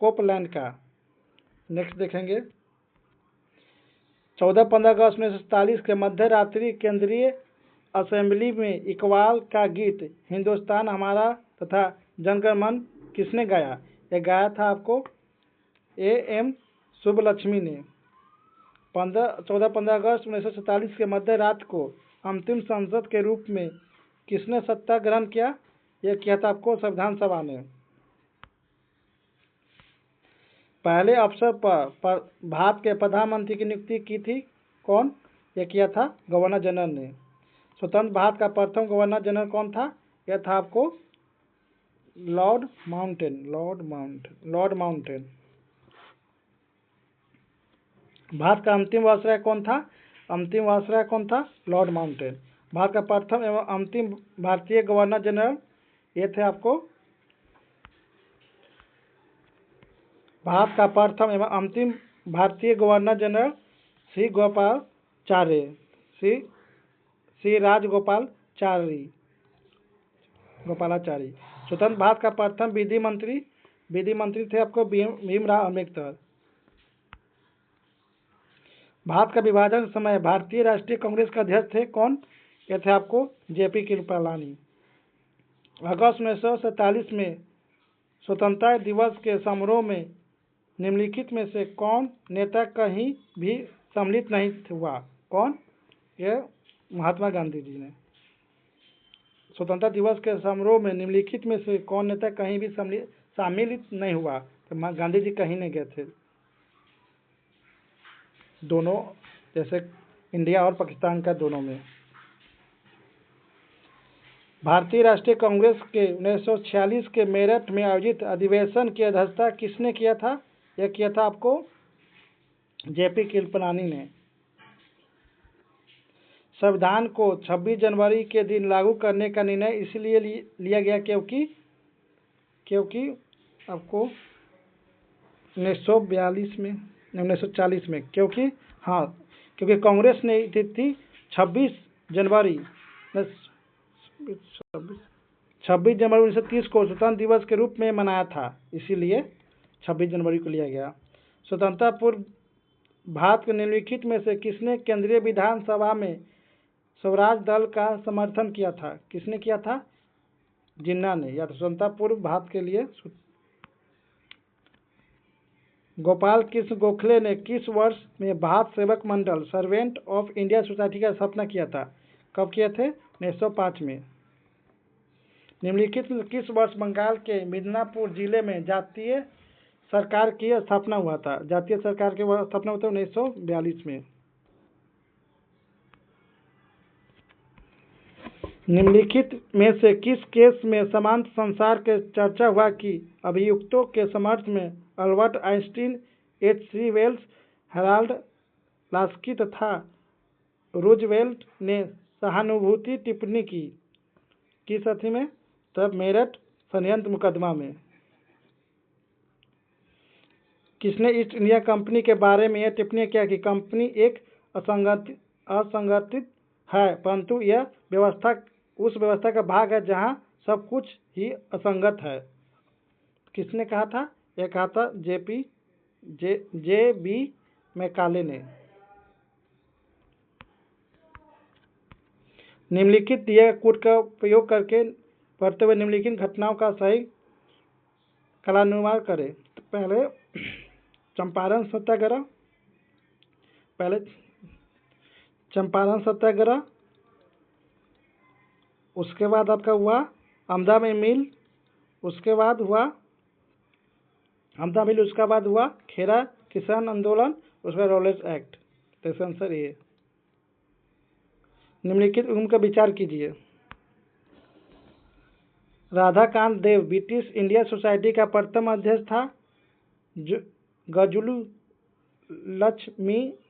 कोपलैंड का। नेक्स्ट देखेंगे, 14-15 अगस्त 1947 के मध्य रात्रि केंद्रीय असेंबली में इकबाल का गीत हिंदुस्तान हमारा तथा जनगण मन किसने गाया? यह गाया था आपको A.M. सुब्बलक्ष्मी ने। 14-15 अगस्त 1947 के मध्य रात को अंतिम संसद के रूप में किसने सत्ता ग्रहण किया? यह किया था आपको संविधान सभा ने। पहले अवसर पर भारत के प्रधानमंत्री की नियुक्ति की थी कौन? यह किया था गवर्नर जनरल ने। स्वतंत्र भारत का प्रथम गवर्नर जनरल कौन था? यह था आपको लॉर्ड माउंटेन। भारत का अंतिम वायसराय कौन था? Lord mountain. भारत का प्रथम एवं अंतिम भारतीय गवर्नर जनरल ये थे आपको भारत का प्रथम एवं अंतिम भारतीय गवर्नर जनरल श्री गोपालाचारी। स्वतंत्र भारत का प्रथम विधि मंत्री थे आपको भीमराव अम्बेडकर। भारत का विभाजन समय भारतीय राष्ट्रीय कांग्रेस के अध्यक्ष थे कौन? ये थे आपको जेपी कृपलानी। अगस्त 1947 में स्वतंत्रता दिवस के समारोह में निम्नलिखित में से कौन नेता कहीं भी सम्मिलित नहीं हुआ? कौन? ये महात्मा गांधी जी ने। स्वतंत्रता दिवस के समारोह में निम्नलिखित में से कौन नेता कहीं भी सम्मिलित नहीं हुआ? तो गांधी जी कहीं नहीं गए थे। दोनों, जैसे इंडिया और पाकिस्तान का, दोनों में। भारतीय राष्ट्रीय कांग्रेस के 1946 के मेरठ में आयोजित अधिवेशन की अध्यक्षता किसने किया था? यह किया था आपको जेपी कृपलानी ने। संविधान को 26 जनवरी के दिन लागू करने का निर्णय इसलिए लिया गया क्योंकि आपको 1940 में क्योंकि कांग्रेस ने तिथि 26 जनवरी 1930 को स्वतंत्रता दिवस के रूप में मनाया था, इसीलिए 26 जनवरी को लिया गया। स्वतंत्रता पूर्व भारत के निम्नलिखित में से किसने केंद्रीय विधानसभा में स्वराज दल का समर्थन किया था? किसने किया था? जिन्ना ने। या तो स्वतंत्रता पूर्व भारत के लिए गोपाल कृष्ण गोखले ने किस वर्ष में भारत सेवक मंडल सर्वेंट ऑफ इंडिया सोसाइटी का स्थापना किया था? कब किए थे? 1905 में। निम्नलिखित में किस वर्ष बंगाल के मिदनापुर जिले में जातीय सरकार की स्थापना हुआ था? जातीय सरकार की स्थापना हुआ था 1942 में। निम्नलिखित में से किस केस में समान संसार के चर्चा हुआ कि अभियुक्तों के समर्थ में Albert Einstein, H.C. Wells, Harold Laski तथा रूजवेल्ट ने सहानुभूति टिप्पणी की? किस अथी में? तब मेरठ षड्यंत्र मुकदमा में। किसने ईस्ट इंडिया कंपनी के बारे में यह टिप्पणी किया कि कंपनी एक असंगठित है, परंतु यह व्यवस्था उस व्यवस्था का भाग है जहां सब कुछ ही असंगत है? किसने कहा था? यह कहा था जे.बी. मैकाले ने। निम्नलिखित दिए कोड का उपयोग करके पढ़ते हुए निम्नलिखित घटनाओं का सही कालानुवाद करें। तो पहले चंपारण सत्याग्रह, उसके बाद आपका हुआ अहमदा में मिल, उसके बाद हुआ खेरा किसान आंदोलन, उसके बाद रॉलेट एक्ट। तो इसका आंसर ये। निम्नलिखित उनका विचार कीजिए। राधाकांत देव ब्रिटिश इंडिया सोसाइटी का प्रथम अध्यक्ष था। गजुलू लक्ष्मी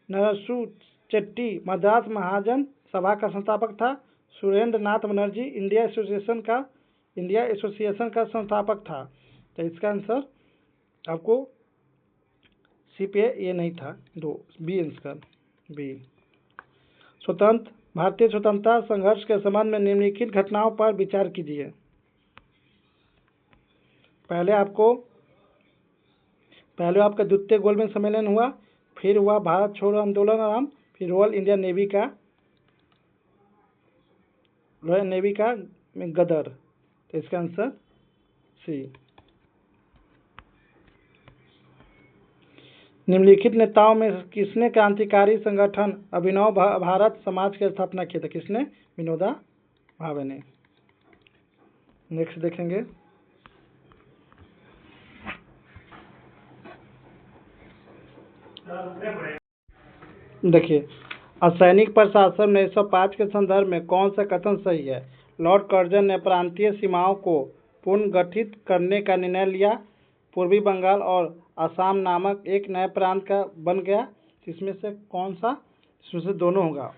नरसू चेट्टी मद्रास महाजन सभा का संस्थापक था। सुरेंद्र नाथ बनर्जी इंडिया एसोसिएशन का संस्थापक था। तो इसका आंसर आपको सी पे ये नहीं था, 2 बी आंसर बी। भारतीय स्वतंत्रता संघर्ष के संबंध में निम्नलिखित घटनाओं पर विचार कीजिए। पहले आपका द्वितीय गोलमेज सम्मेलन हुआ, फिर हुआ भारत छोड़ो आंदोलन आरंभ, फिर रॉयल नेवी का गदर। तो इसका आंसर सी। निम्नलिखित नेताओं में किसने क्रांतिकारी संगठन अभिनव भारत समाज की स्थापना की थी? किसने? विनोबा भावे ने। नेक्स्ट देखेंगे। देखिए, असैनिक प्रशासन 1905 के संदर्भ में कौन सा कथन सही है? लॉर्ड कर्जन ने प्रांतीय सीमाओं को पुनर्गठित करने का निर्णय लिया। पूर्वी बंगाल और असम नामक एक नए प्रांत का बन गया। इसमें से कौन सा? इसमें से दोनों होगा,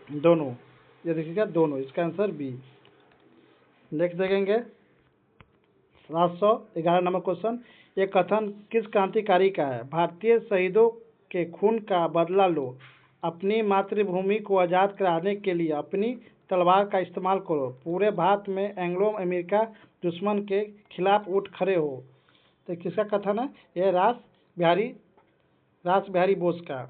दोनों। ये देखिएगा दोनों, इसका आंसर बी। नेक्स्ट देखेंगे 711 नंबर क्वेश्चन। ये कथन किस क्रांतिकारी का है? भारतीय शहीदों के खून का बदला लो, अपनी मातृभूमि को आज़ाद कराने के लिए अपनी तलवार का इस्तेमाल करो, पूरे भारत में एंग्लो अमेरिका दुश्मन के खिलाफ उठ खड़े हो। तो किसका कथन है? यह रास बिहारी बोस का।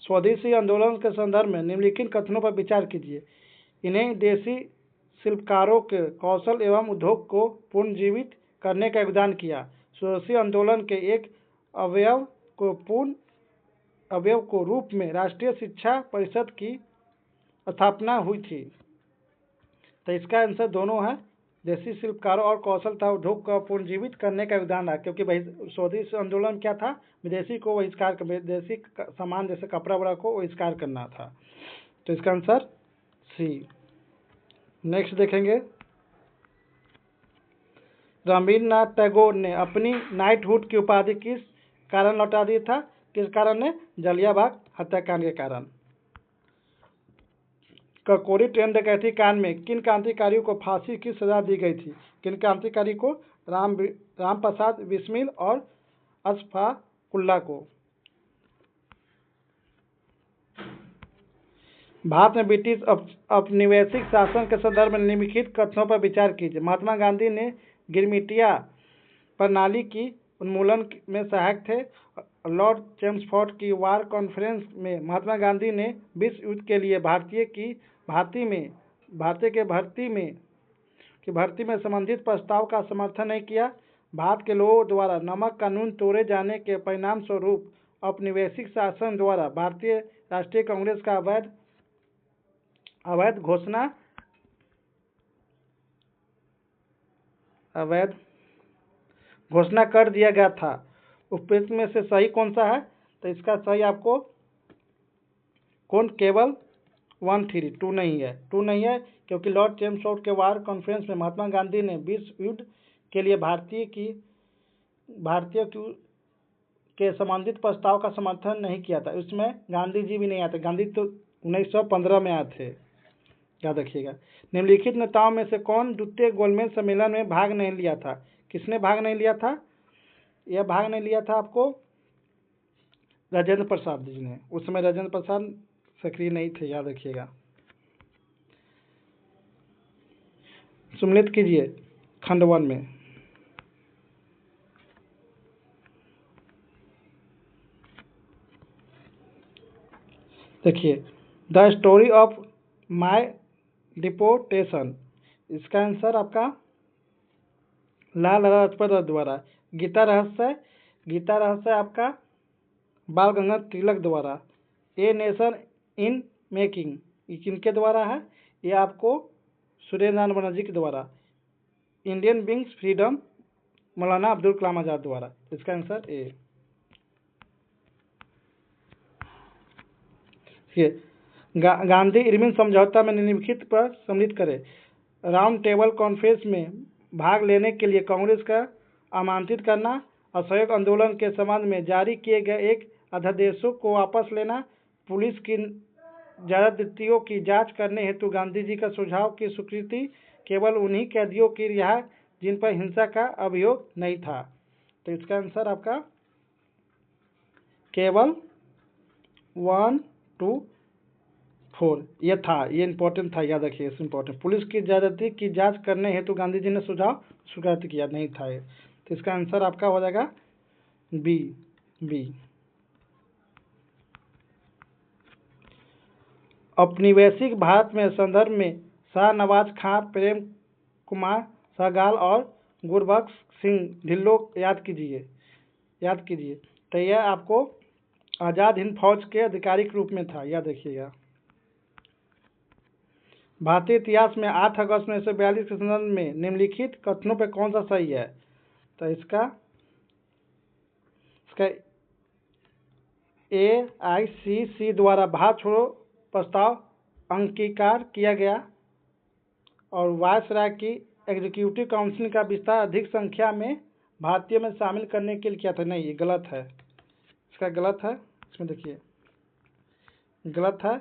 स्वदेशी आंदोलन के संदर्भ में निम्नलिखित कथनों पर विचार कीजिए। इन्हें देसी शिल्पकारों के कौशल एवं उद्योग को पुनर्जीवित करने का योगदान किया। स्वदेशी आंदोलन के एक अवयव को रूप में राष्ट्रीय शिक्षा परिषद की स्थापना हुई थी। तो इसका आंसर दोनों है। देसी शिल्पकारों और कौशल तथा उद्योग को पुनर्जीवित करने का योगदान रहा, क्योंकि स्वदेशी आंदोलन क्या था? विदेशी सामान जैसे कपड़ा वपड़ा को बहिष्कार करना था। तो इसका आंसर सी। नेक्स्ट देखेंगे, रविन्द्रनाथ टैगोर ने अपनी नाइटहुड की उपाधि किस कारण लौटा दी था? किस कारण ने? जलियांवाला हत्याकांड के कारण। ककोरी ट्रेन डकैती कांड में किन क्रांतिकारियों को फांसी की सजा दी गई थी? किन क्रांतिकारी को? राम प्रसाद बिस्मिल और अशफाकुल्ला को। भारत में ब्रिटिश औपनिवेशिक शासन के संदर्भ में निम्नलिखित कथनों पर विचार कीजिए। महात्मा गांधी ने गिरमिटिया प्रणाली की उन्मूलन में सहायक थे। लॉर्ड चेम्सफोर्ड की वार कॉन्फ्रेंस में महात्मा गांधी ने विश्व युद्ध के लिए भारतीय की भर्ती में संबंधित प्रस्ताव का समर्थन नहीं किया। भारत के लोगों द्वारा नमक कानून तोड़े जाने के परिणाम स्वरूप औपनिवेशिक शासन द्वारा भारतीय राष्ट्रीय कांग्रेस का अवैध घोषणा कर दिया गया था। उपयुक्त में से सही कौन सा है? तो इसका सही आपको केवल 1 3 2 नहीं है, क्योंकि लॉर्ड चेम्सफोर्ड के वार कॉन्फ्रेंस में महात्मा गांधी ने विश्व युद्ध के लिए भारतीय के संबंधित प्रस्ताव का समर्थन नहीं किया था। उसमें गांधी जी भी नहीं आते। गांधी तो 1915 में आए थे, याद रखिएगा। निम्नलिखित नेताओं में से कौन द्वितीय गोलमेज सम्मेलन में भाग नहीं लिया था? किसने भाग नहीं लिया था? यह भाग नहीं लिया था आपको राजेंद्र प्रसाद जी ने। उस समय राजेंद्र प्रसाद सक्रिय नहीं थे, याद रखिएगा। सम्मिलित कीजिए खंड 1 में। देखिए, the story of my deportation. इसका आंसर आपका लाला लाजपत राय द्वारा। गीता रहस्य आपका बाल गंगाधर तिलक द्वारा। ए नेशन इन मेकिंग किनके द्वारा है? ये आपको सुरेंद्र बनर्जी के द्वारा। इंडियन विंग्स फ्रीडम मौलाना अब्दुल कलाम आजाद द्वारा। इसका आंसर ए। गांधी इरविन समझौता में निम्नलिखित पर सम्मिलित करें। राउंड टेबल कॉन्फ्रेंस में भाग लेने के लिए कांग्रेस का आमंत्रित करना, असहयोग आंदोलन के संबंध में जारी किए गए एक अध्यादेशों को वापस लेना, पुलिस की ज्यादतियों की जांच करने हेतु गांधी जी का सुझाव की स्वीकृति, केवल उन्हीं कैदियों की रिहाई जिन पर हिंसा का अभियोग नहीं था। तो इसका आंसर आपका केवल 1 2 4 ये था। ये इंपॉर्टेंट था, याद रखिए, इंपॉर्टेंट। पुलिस की ज्यादती की जांच करने हेतु गांधी जी ने सुझाव स्वीकृत किया नहीं था ये। तो इसका आंसर आपका हो जाएगा बी। औपनिवेशिक भारत में संदर्भ में शाहनवाज खां, प्रेम कुमार सहगल और गुरबख्श सिंह ढिल्लों याद कीजिए। तो यह आपको आजाद हिंद फौज के आधिकारिक रूप में था, याद रखिएगा। भारतीय इतिहास में 8 अगस्त 1942 के संदर्भ में निम्नलिखित कथनों पर कौन सा सही है? तो इसका AICC द्वारा भारत छोड़ो प्रस्ताव अंगीकार किया गया और वायसराय की एग्जीक्यूटिव काउंसिल का विस्तार अधिक संख्या में भारतीयों में शामिल करने के लिए किया था। नहीं, ये गलत है, इसका गलत है, इसमें देखिए गलत है।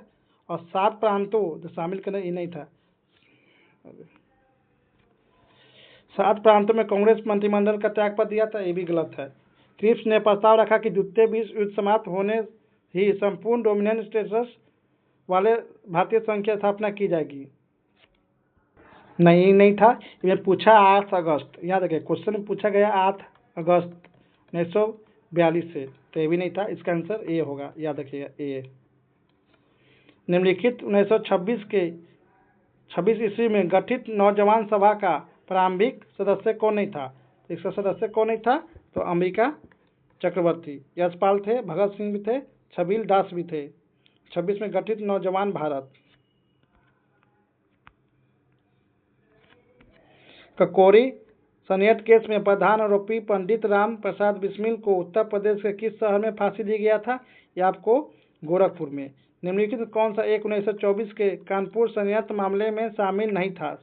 और 7 प्रांतों जो शामिल करने, ये नहीं था। 7 प्रांतों में कांग्रेस मंत्रिमंडल का त्यागपत्र दिया था, ये भी गलत है। क्रिप्स ने प्रस्ताव रखा कि द्वितीय विश्व युद्ध समाप्त होने ही संपूर्ण डोमिनेंट स्टेटस वाले भारतीय संघ की स्थापना की जाएगी। नहीं था, ये पूछा 8 अगस्त, याद रखिए क्वेश्चन में पूछा गया 8 अगस्त 1942 से, तो ये भी नहीं था। इसका आंसर ए होगा, याद रखिएगा ए। निम्नलिखित 1926 ईस्वी में गठित नौजवान सभा का प्रारंभिक सदस्य कौन नहीं था? इसका सदस्य कौन नहीं था? तो अंबिका चक्रवर्ती, यशपाल थे, भगत सिंह भी थे, छबील दास भी थे। 26 में गठित नौजवान भारत। ककोरी सनियत केस में प्रधान आरोपी पंडित राम प्रसाद बिस्मिल को उत्तर प्रदेश के किस शहर में फांसी दी गया था? यह आपको गोरखपुर में। निम्नलिखित कौन सा एक 1924 के कानपुर सनियत मामले में शामिल नहीं था?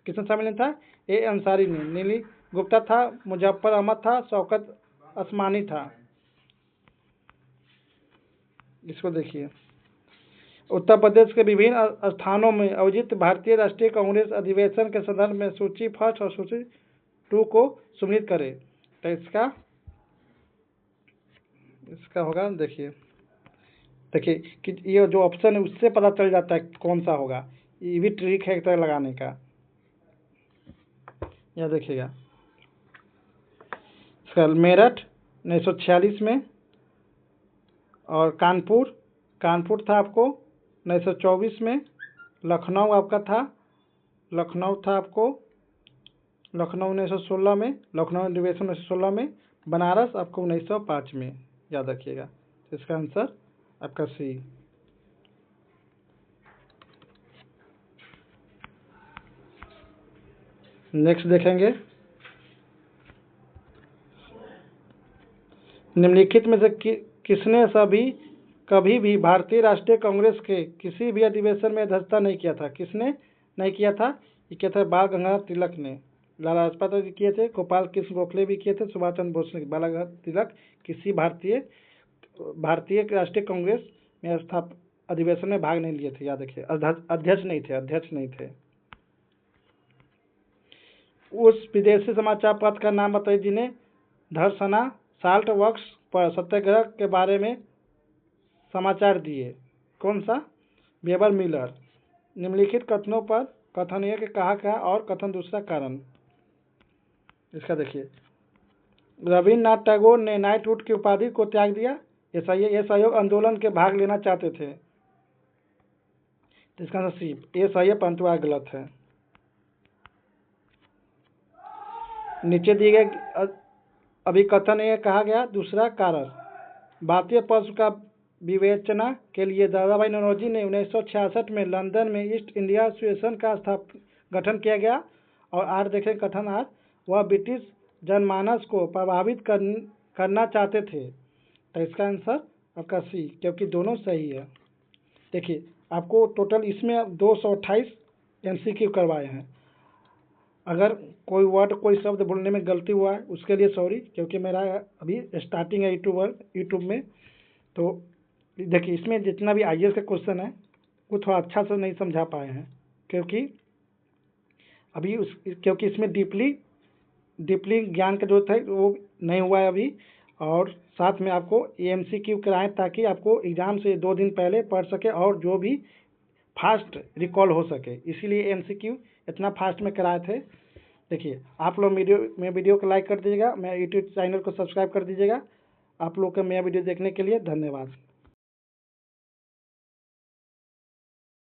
किसमें शामिल नहीं था? ए अंसारी ने। नीली गुप्ता था, मुजफ्फर अहमद था, शौकत असमानी था। इसको देखिए, उत्तर प्रदेश के विभिन्न स्थानों में आयोजित भारतीय राष्ट्रीय कांग्रेस अधिवेशन के संदर्भ में सूची 1 और सूची 2 को सुमिलित करें। तो इसका होगा, देखिए कि ये जो ऑप्शन है उससे पता चल जाता है कौन सा होगा। ये भी ट्रिक है एक तरह लगाने का। यह देखिएगा, मेरठ 1946 में, और कानपुर था आपको 1924 में, लखनऊ आपका था, आपको लखनऊ 1916 में, लखनऊ अधिवेशन 1916 में, बनारस आपको 1905 में, याद रखिएगा। इसका आंसर आपका सी। नेक्स्ट देखेंगे, निम्नलिखित में से किसने कभी भी भारतीय राष्ट्रीय कांग्रेस के किसी भी अधिवेशन में अध्यक्षता नहीं किया था? किसने नहीं किया था? ये किया था बाल गंगाधर तिलक ने। लाला लाजपत राय किए थे, गोपाल कृष्ण गोखले भी किए थे, सुभाष चंद्र बोस ने। बाल गंगाधर तिलक किसी भारतीय राष्ट्रीय कांग्रेस में अधिवेशन में भाग नहीं लिए थे, याद रखिए। अध्यक्ष नहीं थे। उस विदेशी समाचार पत्र का नाम बताइए जिन्हें धरसना साल्ट वर्क्स पर सत्याग्रह के बारे में समाचार दिए। कौन सा? Weber Miller. निम्नलिखित कथनों पर कथन एक कहा और कथन दूसरा कारण। इसका देखिए, रविन्द्रनाथ टैगोर ने नाइटहुड की उपाधि को त्याग दिया। ये सहयोग आंदोलन के भाग लेना चाहते थे। इसका आंसर सी, ये सही है परंतु यह गलत है। नीचे दिए गए अभी कथन ये कहा गया, दूसरा कारण। भारतीय पक्ष का विवेचना के लिए दादाभाई नौरोजी ने 1966 में लंदन में ईस्ट इंडिया एसोसिएशन का गठन किया गया। और आर देखें कथन 8, वह ब्रिटिश जनमानस को प्रभावित करना चाहते थे। तो इसका आंसर आपका सी, क्योंकि दोनों सही है। देखिए, आपको टोटल इसमें 228 MCQ करवाए हैं। अगर कोई वर्ड कोई शब्द बोलने में गलती हुआ है उसके लिए सॉरी, क्योंकि मेरा अभी स्टार्टिंग है यूट्यूब में। तो देखिए, इसमें जितना भी IAS का क्वेश्चन है वो थोड़ा अच्छा से नहीं समझा पाए हैं, क्योंकि इसमें डीपली ज्ञान का जो है वो नहीं हुआ है अभी। और साथ में आपको MCQ कराएं ताकि आपको एग्ज़ाम से 2 दिन पहले पढ़ सके और जो भी फास्ट रिकॉल हो सके, इसीलिए MCQ इतना फास्ट में कराए थे। देखिए, आप लोग वीडियो को लाइक कर दीजिएगा, मेरे यूट्यूब चैनल को सब्सक्राइब कर दीजिएगा। आप लोग का मेरा वीडियो देखने के लिए धन्यवाद।